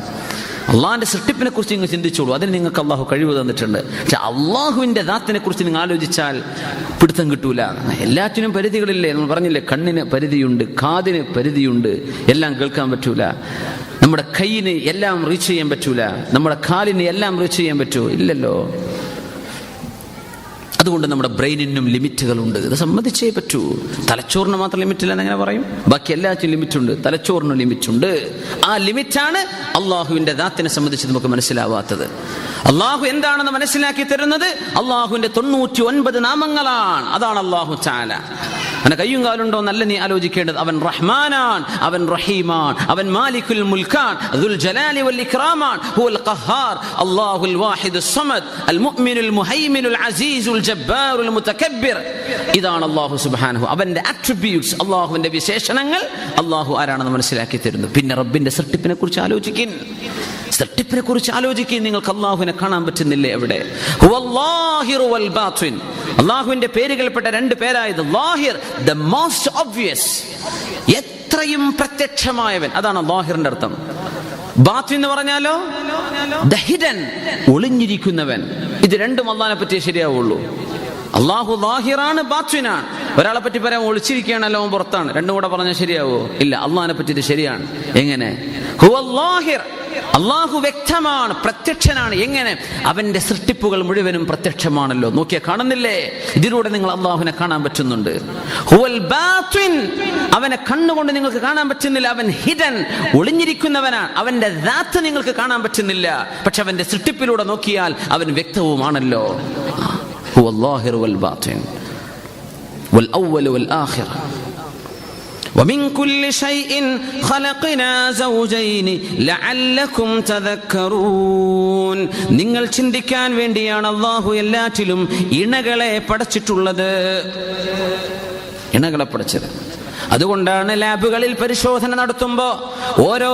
അള്ളാഹിന്റെ സൃഷ്ടിപ്പിനെ കുറിച്ച് നിങ്ങൾ ചിന്തിച്ചോളൂ. അതിന് നിങ്ങൾക്ക് അള്ളാഹു കഴിവ് തന്നിട്ടുണ്ട്. പക്ഷെ അള്ളാഹുവിന്റെ ദാത്തിനെ കുറിച്ച് നിങ്ങൾ ആലോചിച്ചാൽ പിടുത്തം കിട്ടൂല. എല്ലാറ്റിനും പരിധികളില്ലേ? നമ്മൾ പറഞ്ഞില്ലേ, കണ്ണിന് പരിധിയുണ്ട്, കാതിന് പരിധിയുണ്ട്, എല്ലാം കേൾക്കാൻ പറ്റൂല. നമ്മുടെ കൈയിന് എല്ലാം റീച്ച് ചെയ്യാൻ പറ്റൂല, നമ്മുടെ കാലിന് എല്ലാം റീച്ച് ചെയ്യാൻ പറ്റൂ? ഇല്ലല്ലോ. അതുകൊണ്ട് നമ്മുടെ ബ്രെയിനിനും ലിമിറ്റുകളുണ്ട്. ഇത് സമ്മതിച്ചേ പറ്റൂ. തലച്ചോറിന് മാത്രം ലിമിറ്റില്ല എന്നെങ്ങനെ പറയും? ബാക്കി എല്ലാറ്റിനും ലിമിറ്റുണ്ട്, തലച്ചോറിന് ലിമിറ്റുണ്ട്. ആ ലിമിറ്റാണ് അള്ളാഹുവിന്റെ ദാത്തിനെ സംബന്ധിച്ച് നമുക്ക് മനസ്സിലാവാത്തത്. അള്ളാഹു എന്താണെന്ന് മനസ്സിലാക്കി തരുന്നത് അള്ളാഹുവിന്റെ 99 നാമങ്ങളാണ്. അതാണ് അള്ളാഹു തആല. അവന് കയ്യും കാലുണ്ടോ എന്നല്ല നീ ആലോചിക്കേണ്ടത്. അവൻ റഹ്മാനാൻ, അവൻ റഹീമാൻ, അവൻ മാലിക്കുൽ മുൽക്കാൻ, ദുൽ ജലാലി വൽ ഇക്രാമാൻ, ഹുവൽ ഖഹാർ, അല്ലാഹുൽ വാഹിദുസ് സമദ്, അൽ മുഅ്മിനുൽ മുഹൈമിനുൽ അസീസുൽ ജബ്ബാറുൽ മുതകബ്ബിർ. ഇതാണ് അല്ലാഹു സുബ്ഹാനഹു. അവന്റെ അട്രിബ്യൂട്ട്സ്, അല്ലാഹുവിന്റെ വിശേഷണങ്ങൾ അല്ലാഹു ആരാണെന്ന് മനസ്സിലാക്കി തരുന്നു. പിന്നെ റബ്ബിന്റെ സൃഷ്ടിപ്പിനെ കുറിച്ച് ആലോചിക്കിൻ. സൃഷ്ടിപ്പിനെ കുറിച്ച് ആലോചിക്കുകയും നിങ്ങൾക്ക് അള്ളാഹുവിനെ കാണാൻ പറ്റുന്നില്ലേ? എവിടെ? ഹുവല്ലാഹിറു വൽ ബാത്തിൻ. അള്ളാഹുവിന്റെ പേരുകൾപ്പെട്ട 2 പേരായത് ലാഹിർ, ദ മോസ്റ്റ് ഒബ്വിയസ്, എത്രയും പ്രത്യക്ഷമായവൻ. അതാണ് ലാഹിറിന്റെ അർത്ഥം. ബാത്തിൻ എന്ന് പറഞ്ഞാലോ ദ ഹിഡൻ, ഒളിഞ്ഞിരിക്കുന്നവൻ. ഇത് രണ്ടും അള്ളാഹിനെ പറ്റിയേ ശരിയാവുള്ളൂ. അള്ളാഹു ലാഹിറാണ്, ബാത്തിനാണ്. ഒരാളെ പറ്റി പറയാൻ ഒളിച്ചിരിക്കുകയാണല്ലോ, അവൻ പുറത്താണ്. രണ്ടും കൂടെ പറഞ്ഞാൽ ശരിയാവോ? ഇല്ല. അള്ളാഹിനെ പറ്റിയിട്ട് ശരിയാണ്. എങ്ങനെ? ഹുവല്ലാഹിർ, അള്ളാഹു വ്യക്തമാണ്, പ്രത്യക്ഷനാണ്. എങ്ങനെ? അവന്റെ സൃഷ്ടിപ്പുകൾ മുഴുവനും പ്രത്യക്ഷമാണല്ലോ. നോക്കിയാൽ കാണുന്നില്ലേ? ഇതിലൂടെ നിങ്ങൾ അള്ളാഹുവിനെ കാണാൻ പറ്റുന്നുണ്ട്. ഹുവൽ ബാത്തിൻ, അവനെ കണ്ണുകൊണ്ട് നിങ്ങൾക്ക് കാണാൻ പറ്റുന്നില്ല. അവൻ ഹിഡൻ, ഒളിഞ്ഞിരിക്കുന്നവനാണ്. അവന്റെ ദാത്ത് നിങ്ങൾക്ക് കാണാൻ പറ്റുന്നില്ല. പക്ഷെ അവന്റെ സൃഷ്ടിപ്പിലൂടെ നോക്കിയാൽ അവൻ വ്യക്തവുമാണല്ലോ. ഹുവല്ലാഹിർ വൽ ബാത്തിൻ വൽ അവ്വൽ വൽ ആഖിർ. ومن كل شيء خلقنا زوجين لعلكم تذكرون. നിങ്ങൾ ചിന്തിക്കാൻ വേണ്ടിയാണ് അല്ലാഹു എല്ലാറ്റിലും ഇണകളെ പടച്ചിട്ടുള്ളത്. ഇണകളെ പടച്ചത്. അതുകൊണ്ടാണ് ലാബുകളിൽ പരിശോധന നടത്തുമ്പോൾ ഓരോ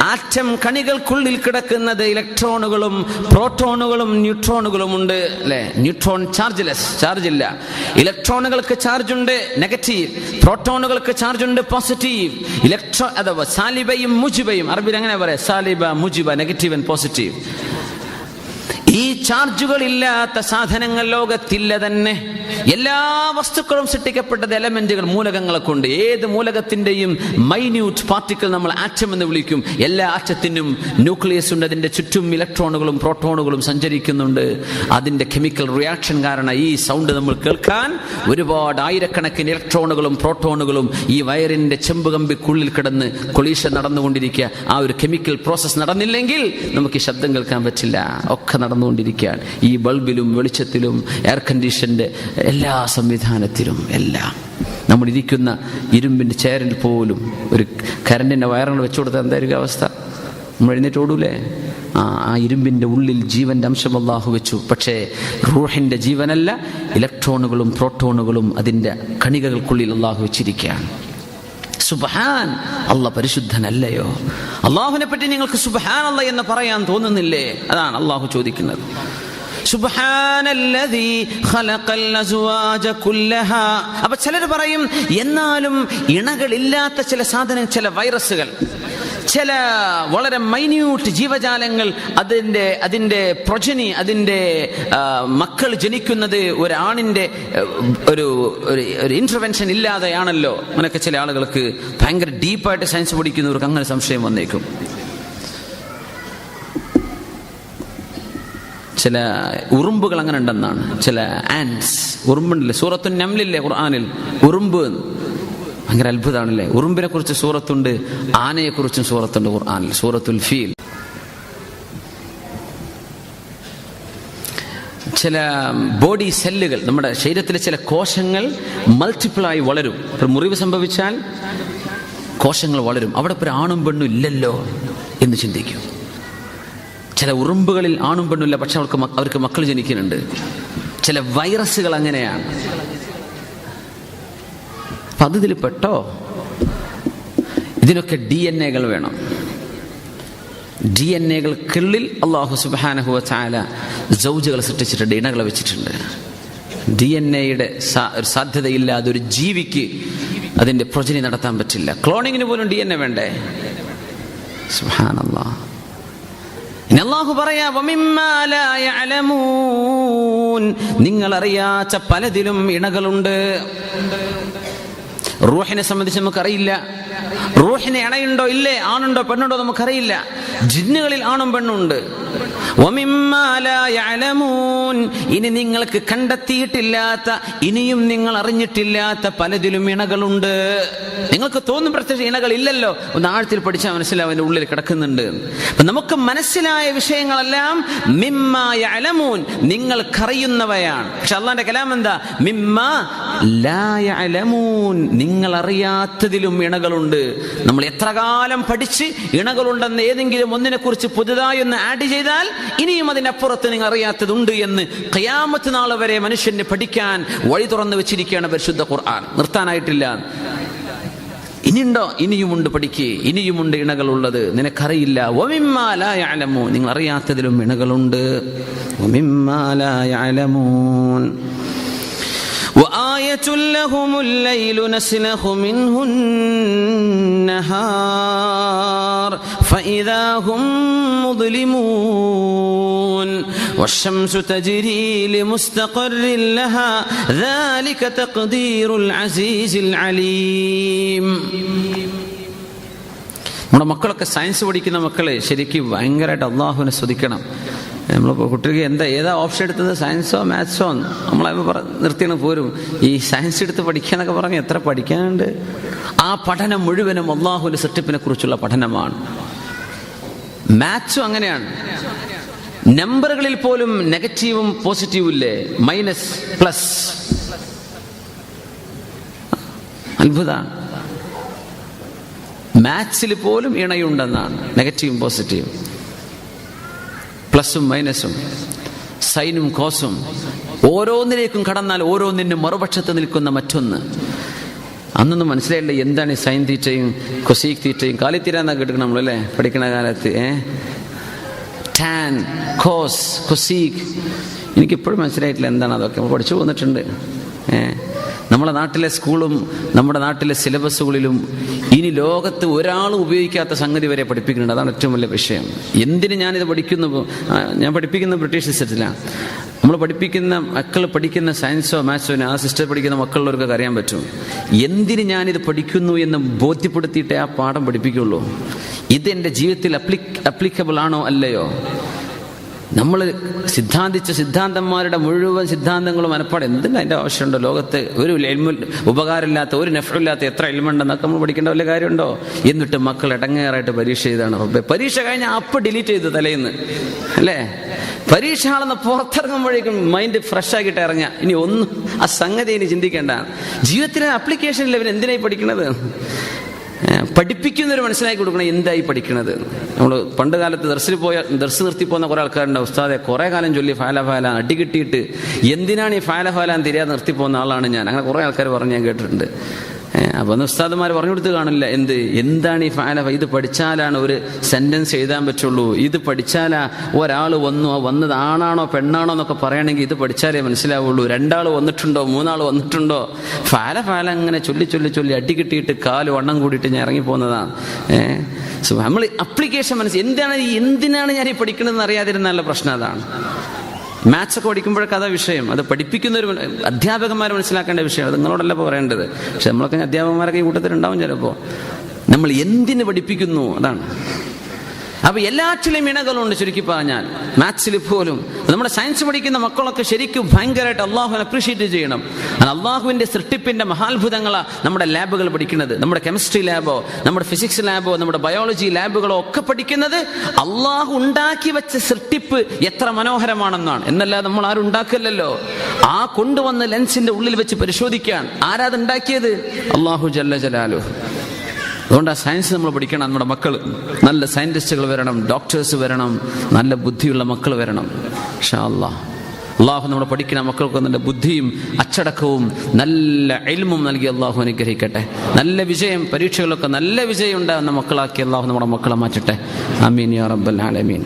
ആറ്റം കണികൾക്കുള്ളിൽ കിടക്കുന്നത് ഇലക്ട്രോണുകളും പ്രോട്ടോണുകളും ന്യൂട്രോണുകളും ഉണ്ട്, അല്ലെ? ന്യൂട്രോൺ ചാർജില്ല. ഇലക്ട്രോണുകൾക്ക് ചാർജ് ഉണ്ട്, നെഗറ്റീവ്. പ്രോട്ടോണുകൾക്ക് ചാർജ് ഉണ്ട്, പോസിറ്റീവ്. അഥവാ സാലിബയും മുജിബയും, അറബിൽ അങ്ങനെ പറയാം, സാലിബ മുജിബ, നെഗറ്റീവ് ആൻഡ് പോസിറ്റീവ്. ഈ ചാർജുകൾ ഇല്ലാത്ത സാധനങ്ങൾ ലോകത്തില്ല തന്നെ. എല്ലാ വസ്തുക്കളും സൃഷ്ടിക്കപ്പെട്ടത് എലമെന്റുകൾ, മൂലകങ്ങളെ കൊണ്ട്. ഏത് മൂലകത്തിന്റെയും മൈന്യൂട്ട് പാർട്ടിക്കിൾ നമ്മൾ ആറ്റം എന്ന് വിളിക്കും. എല്ലാ ആറ്റത്തിനും ന്യൂക്ലിയസ് ഉണ്ട്, അതിന്റെ ചുറ്റും ഇലക്ട്രോണുകളും പ്രോട്ടോണുകളും സഞ്ചരിക്കുന്നുണ്ട്. അതിന്റെ കെമിക്കൽ റിയാക്ഷൻ കാരണം ഈ സൗണ്ട് നമ്മൾ കേൾക്കാൻ ഒരുപാട് ആയിരക്കണക്കിന് ഇലക്ട്രോണുകളും പ്രോട്ടോണുകളും ഈ വയറിന്റെ ചെമ്പ് കമ്പിക്കുള്ളിൽ കിടന്ന് കൊളീഷൻ നടന്നുകൊണ്ടിരിക്കുക. ആ ഒരു കെമിക്കൽ പ്രോസസ് നടന്നില്ലെങ്കിൽ നമുക്ക് ഈ ശബ്ദം കേൾക്കാൻ പറ്റില്ല. ഒക്കെ നടന്നുകൊണ്ടിരിക്കുകയാണ്. ഈ ബൾബിലും വെളിച്ചത്തിലും എയർ കണ്ടീഷന്റെ എല്ലാ സംവിധാനത്തിലും എല്ലാം. നമ്മളിരിക്കുന്ന ഇരുമ്പിന്റെ ചെയറിൽ പോലും ഒരു കറണ്ടിന്റെ വയറുകൾ വെച്ചു കൊടുത്താൽ എന്തായിരിക്കും അവസ്ഥ? നമ്മൾ എഴുന്നേറ്റ് ഓടൂലേ? ആ ഇരുമ്പിന്റെ ഉള്ളിൽ ജീവന്റെ അംശം അല്ലാഹു വെച്ചു. പക്ഷേ റൂഹിന്റെ ജീവനല്ല, ഇലക്ട്രോണുകളും പ്രോട്ടോണുകളും അതിന്റെ കണികകൾക്കുള്ളിൽ അല്ലാഹു വെച്ചിരിക്കുകയാണ്. സുബ്ഹാൻ, അല്ലാഹ് പരിശുദ്ധനല്ലയോ? അല്ലാഹുവിനെ പറ്റി നിങ്ങൾക്ക് സുബ്ഹാനല്ലാഹ് എന്ന് പറയാൻ തോന്നുന്നില്ലേ? അതാണ് അല്ലാഹു ചോദിക്കുന്നത്. സുബ്ഹാനല്ലദീ ഖലഖൽ അസ്വാജ കുല്ലഹാ. അപ്പോൾ ചിലർ പറയും, എന്നാലും ഇണകളില്ലാത്ത ചില സാധനങ്ങൾ, ചില വൈറസുകൾ, ചില വളരെ മൈന്യൂട്ട് ജീവജാലങ്ങൾ, അതിന്റെ പ്രൊജനി, അതിന്റെ മക്കൾ ജനിക്കുന്നത് ഒരാണിന്റെ ഒരു ഇന്റർവെൻഷൻ ഇല്ലാതെയാണല്ലോ. അങ്ങനെയൊക്കെ ചില ആളുകൾക്ക്, ഭയങ്കര ഡീപ്പായിട്ട് സയൻസ് പഠിക്കുന്നവർക്ക് അങ്ങനെ സംശയം വന്നേക്കും. ചില ഉറുമ്പുകൾ അങ്ങനെ ഉണ്ടെന്നാണ്. ചില ആൻസ്, ഉറുമ്പുണ്ടല്ലേ, സൂറത്തുൻ നംലില്ലേ ഖുർആനിൽ, ഉറുമ്പ് ഭയങ്കര അത്ഭുതമാണല്ലേ. ഉറുമ്പിനെ കുറിച്ച് സൂറത്തുണ്ട്, ആനയെ കുറിച്ചും സൂറത്തുണ്ട് ഖുർആനിൽ, സൂറത്തുൽ ഫീൽ. ചില ബോഡി സെല്ലുകൾ, നമ്മുടെ ശരീരത്തിലെ ചില കോശങ്ങൾ മൾട്ടിപ്പിളായി വളരും. മുറിവ് സംഭവിച്ചാൽ കോശങ്ങൾ വളരും. അവിടെ ഒരു ആണും പെണ്ണും ഇല്ലല്ലോ എന്ന് ചിന്തിക്കും. ചില ഉറുമ്പുകളിൽ ആണും പെണ്ണും ഇല്ല, പക്ഷെ അവർക്ക് മക്കൾ ജനിക്കുന്നുണ്ട്. ചില വൈറസുകൾ അങ്ങനെയാണ്. അപ്പൊ അതിൽ പെട്ടോ? ഇതിനൊക്കെ DNA വേണം. DNA-കൾക്കുള്ളിൽ അല്ലാഹു സുബ്ഹാനഹു വ തആല സൗജുകൾ സൃഷ്ടിച്ചിട്ടുണ്ട്, ഇണകളെ വെച്ചിട്ടുണ്ട്. DNA-യുടെ ഒരു സാധ്യതയില്ലാതെ ഒരു ജീവിക്ക് അതിന്റെ പ്രൊജനി നടത്താൻ പറ്റില്ല. ക്ലോണിങ്ങിന് പോലും DNA വേണ്ടേ? സുബ്ഹാനല്ലാഹ്. ഇനി അല്ലാഹു പറയാ വമിമ്മാ ലാ യഅലമൂൻ, നിങ്ങൾ അറിയാത്ത പലതിലും ഇണകളുണ്ട്. റൂഹിനെ സംബന്ധിച്ച് നമുക്കറിയില്ല. റൂഹിന് ഇണയുണ്ടോ ഇല്ലേ, ആണുണ്ടോ പെണ്ണുണ്ടോ നമുക്കറിയില്ല. ജിന്നുകളിൽ ആണും പെണ്ണുണ്ട്. വമിമ്മാ ലാ യഅലമൂൻ, ഇനി നിങ്ങൾക്ക് കണ്ടെത്തിയിട്ടില്ലാത്ത, ഇനിയും നിങ്ങൾ അറിഞ്ഞിട്ടില്ലാത്ത പലതിലും ഇണകളുണ്ട്. നിങ്ങൾക്ക് തോന്നും പ്രത്യക്ഷ ഇണകൾ ഇല്ലല്ലോ, ഒന്ന് ആഴത്തിൽ പഠിച്ചാൽ മനസ്സിലാവും അതിന്റെ ഉള്ളിൽ കിടക്കുന്നുണ്ട്. അപ്പൊ നമുക്ക് മനസ്സിലായ വിഷയങ്ങളെല്ലാം മിമ്മാ യഅലമൂൻ, നിങ്ങൾക്കറിയുന്നവയാണ്. പക്ഷെ അല്ലാഹുവിന്റെ കലാം എന്താ? മിമ്മാ ലാ യഅലമൂൻ, നിങ്ങൾ അറിയാത്തതിലും ഇണകളുണ്ട്. നമ്മൾ എത്ര കാലം പഠിച്ച് ഇണകളുണ്ടെന്ന് ഏതെങ്കിലും ഒന്നിനെ കുറിച്ച് പുതുതായി ഒന്ന് ആഡ് ചെയ്താൽ ഇനിയും അതിനപ്പുറത്ത് നിങ്ങൾ അറിയാത്തതുണ്ട് എന്ന് ഖിയാമത്ത് നാൾ വരെ മനുഷ്യന് പഠിക്കാൻ വഴി തുറന്നു വെച്ചിരിക്കുകയാണ് പരിശുദ്ധ ഖുർആൻ. നിർത്താനായിട്ടില്ല. ഇനിയുണ്ടോ? ഇനിയുമുണ്ട്, പഠിക്കേ. ഇനിയുമുണ്ട് ഇണകളുള്ളത്, നിനക്കറിയില്ല. വമിമ്മാ ലാ യഅലമൂൻ, നിങ്ങൾ അറിയാത്തതിലും ഇണകളുണ്ട്. വമിമ്മാ ലാ യഅലമൂൻ. وآية لهم الليل نسلخ منه النهار فإذا هم مظلمون والشمس تجري لمستقر لها ذلك تقدير العزيز العليم. നമ്മുടെ മക്കളൊക്കെ സയൻസ് പഠിക്കുന്ന മക്കളെ ശരിക്കും ഭയങ്കരമായിട്ട് അള്ളാഹുവിനെ സ്തുതിക്കണം. നമ്മളിപ്പോൾ കുട്ടികൾക്ക് ഏതാ ഓപ്ഷൻ എടുത്തത്, സയൻസോ മാത്സോ? നമ്മളെ നിർത്തിയാണ് പോരും. ഈ സയൻസ് എടുത്ത് പഠിക്കുക എന്നൊക്കെ പറഞ്ഞ് എത്ര പഠിക്കാനുണ്ട്. ആ പഠനം മുഴുവനും അള്ളാഹുവിന്റെ സൃഷ്ടിപ്പിനെ കുറിച്ചുള്ള പഠനമാണ്. മാത്സും അങ്ങനെയാണ്. നമ്പറുകളിൽ പോലും നെഗറ്റീവും പോസിറ്റീവും ഇല്ലേ, മൈനസ് പ്ലസ്. അത്ഭുതമാണ്. മാത്സിൽ പോലും ഇണയുണ്ടെന്നാണ്, നെഗറ്റീവും പോസിറ്റീവും, പ്ലസും മൈനസും, സൈനും കോസും. ഓരോന്നിലേക്കും കടന്നാൽ ഓരോന്നിനും മറുപക്ഷത്ത് നിൽക്കുന്ന മറ്റൊന്ന്. അന്നൊന്നും മനസ്സിലായില്ല എന്താണ് ഈ സൈൻ തീറ്റയും കൊസീക് തീറ്റയും. കാലിത്തീരാന്നാ കേട്ടിരിക്കണം നമ്മളല്ലേ പഠിക്കണ കാലത്ത്. Tan, cos, cosec. എനിക്കിപ്പോഴും മനസ്സിലായിട്ടില്ല എന്താണ് അതൊക്കെ. നമ്മൾ പഠിച്ചു പോന്നിട്ടുണ്ട്. നമ്മുടെ നാട്ടിലെ സ്കൂളും നമ്മുടെ നാട്ടിലെ സിലബസുകളിലും ഇനി ലോകത്ത് ഒരാളും ഉപയോഗിക്കാത്ത സംഗതി വരെ പഠിപ്പിക്കുന്നുണ്ട്. അതാണ് ഏറ്റവും വലിയ വിഷയം. എന്തിന് ഞാനിത് പഠിക്കുന്നു? ഞാൻ പഠിപ്പിക്കുന്ന ബ്രിട്ടീഷ് സിസ്റ്റത്തിലാണ്. നമ്മൾ പഠിപ്പിക്കുന്ന മക്കൾ പഠിക്കുന്ന സയൻസോ മാത്സോ ആ സിസ്റ്റർ പഠിക്കുന്ന മക്കളുള്ളവർക്ക് അറിയാൻ പറ്റും എന്തിന് ഞാനിത് പഠിക്കുന്നു എന്ന് ബോധ്യപ്പെടുത്തിയിട്ടേ ആ പാഠം പഠിപ്പിക്കുള്ളൂ. ഇത് എൻ്റെ ജീവിതത്തിൽ അപ്ലിക്കബിൾ ആണോ അല്ലയോ? നമ്മൾ സിദ്ധാന്തിച്ച സിദ്ധാന്തന്മാരുടെ മുഴുവൻ സിദ്ധാന്തങ്ങളും മനപ്പാട് എന്തിനാ അതിൻ്റെ ആവശ്യമുണ്ടോ? ലോകത്ത് ഒരു ഉപകാരമില്ലാത്ത, ഒരു നഫ്ഇല്ലാത്ത എത്ര ഇൽമുണ്ടെന്നൊക്കെ നമ്മൾ പഠിക്കേണ്ട വല്ല കാര്യമുണ്ടോ? എന്നിട്ട് മക്കൾ ഇടങ്ങേറായിട്ട് പരീക്ഷ ചെയ്താണ്. പരീക്ഷ കഴിഞ്ഞാൽ അപ്പം ഡിലീറ്റ് ചെയ്ത് തലേന്ന് അല്ലേ? പരീക്ഷ ആണെന്ന് പുറത്തിറങ്ങുമ്പോഴേക്കും മൈൻഡ് ഫ്രഷ് ആക്കിയിട്ട് ഇറങ്ങുക. ഇനി ഒന്നും ആ സംഗതി ഇനി ചിന്തിക്കേണ്ട. ജീവിതത്തിലെ അപ്ലിക്കേഷനിൽ ഇവർ എന്തിനായി പഠിക്കണത്? പഠിപ്പിക്കുന്നവർ മനസ്സിലാക്കി കൊടുക്കണം എന്തായി പഠിക്കണത്. നമ്മൾ പണ്ട് കാലത്ത് ദർസ് നിർത്തി പോകുന്ന കുറേ ആൾക്കാരുണ്ട്. ഉസ്താദെ കുറേ കാലം ചൊല്ലി ഫാല അടി കിട്ടിയിട്ട് എന്തിനാണ് ഈ ഫാല എന്ന് തിരിയാതെ നിർത്തി പോകുന്ന ആളാണ് ഞാൻ. അങ്ങനെ കുറേ ആൾക്കാർ പറഞ്ഞ് ഞാൻ കേട്ടിട്ടുണ്ട്. അപ്പൊ അന്ന് ഉസ്താദുമാർ പറഞ്ഞു കൊടുത്ത് കാണില്ല എന്താണ് ഈ ഫാല, ഇത് പഠിച്ചാലാണ് ഒരു സെന്റൻസ് എഴുതാൻ പറ്റുള്ളൂ, ഇത് പഠിച്ചാലാ ഒരാൾ വന്നത് ആണാണോ പെണ്ണാണോ എന്നൊക്കെ പറയണമെങ്കിൽ ഇത് പഠിച്ചാലേ മനസ്സിലാവുള്ളൂ, 2 ആൾ വന്നിട്ടുണ്ടോ 3 ആൾ വന്നിട്ടുണ്ടോ. ഫാല അങ്ങനെ ചൊല്ലി അടി കിട്ടിയിട്ട് കാല് വണ്ണം കൂടിയിട്ട് ഞാൻ ഇറങ്ങിപ്പോകുന്നതാണ്. നമ്മൾ അപ്ലിക്കേഷൻ എന്തിനാണ് ഞാൻ ഈ പഠിക്കണമെന്ന് അറിയാതിരുന്നാലുള്ള പ്രശ്നം അതാണ്. മാത്സ് ഒക്കെ പഠിക്കുമ്പോഴൊക്കെ അതാ വിഷയം. അത് പഠിപ്പിക്കുന്നവർ അധ്യാപകന്മാർ മനസ്സിലാക്കേണ്ട വിഷയം. അത് നിങ്ങളോടല്ല ഇപ്പോൾ പറയേണ്ടത്. പക്ഷെ നമ്മളൊക്കെ അധ്യാപകന്മാരൊക്കെ ഈ കൂട്ടത്തിലുണ്ടാവും ചിലപ്പോൾ. നമ്മൾ എന്തിന് പഠിപ്പിക്കുന്നു അതാണ്. അപ്പൊ എല്ലാറ്റിലും ഇണകളുണ്ട്. ചുരുക്കി പറഞ്ഞാൽ മാത്സിൽ പോലും നമ്മുടെ സയൻസ് പഠിക്കുന്ന മക്കളൊക്കെ ശരിക്കും ഭയങ്കരമായിട്ട് അള്ളാഹുവിനെ അപ്രീഷിയേറ്റ് ചെയ്യണം. അള്ളാഹുവിന്റെ സൃഷ്ടിപ്പിന്റെ മഹാത്ഭുതങ്ങളാണ് നമ്മുടെ ലാബുകൾ പഠിക്കുന്നത്. നമ്മുടെ കെമിസ്ട്രി ലാബോ, നമ്മുടെ ഫിസിക്സ് ലാബോ, നമ്മുടെ ബയോളജി ലാബുകളോ ഒക്കെ പഠിക്കുന്നത് അള്ളാഹു ഉണ്ടാക്കി വെച്ച സൃഷ്ടിപ്പ് എത്ര മനോഹരമാണെന്നാണ്. എന്നല്ലാതെ നമ്മൾ ആരും ഉണ്ടാക്കില്ലല്ലോ. ആ കൊണ്ടുവന്ന ലെൻസിന്റെ ഉള്ളിൽ വെച്ച് പരിശോധിക്കാൻ ആരാത് ഉണ്ടാക്കിയത്? അള്ളാഹു ജല്ല ജലാലുഹു. അതുകൊണ്ട് ആ സയൻസ് നമ്മൾ പഠിക്കണം. നമ്മുടെ മക്കൾ നല്ല സയന്റിസ്റ്റുകൾ വരണം, ഡോക്ടേഴ്സ് വരണം, നല്ല ബുദ്ധിയുള്ള മക്കൾ വരണം. ഇൻഷാ അല്ലാഹ് അള്ളാഹു നമ്മൾ പഠിക്കുന്ന മക്കൾക്ക് നല്ല ബുദ്ധിയും അച്ചടക്കവും നല്ല ഇൽമും നൽകി അള്ളാഹു അനുഗ്രഹിക്കട്ടെ. നല്ല വിജയം, പരീക്ഷകളൊക്കെ നല്ല വിജയം ഉണ്ടാകുന്ന മക്കളാക്കി അള്ളാഹു നമ്മുടെ മക്കളെ മാറ്റട്ടെ. ആമീൻ യാ റബ്ബൽ ആലമീൻ.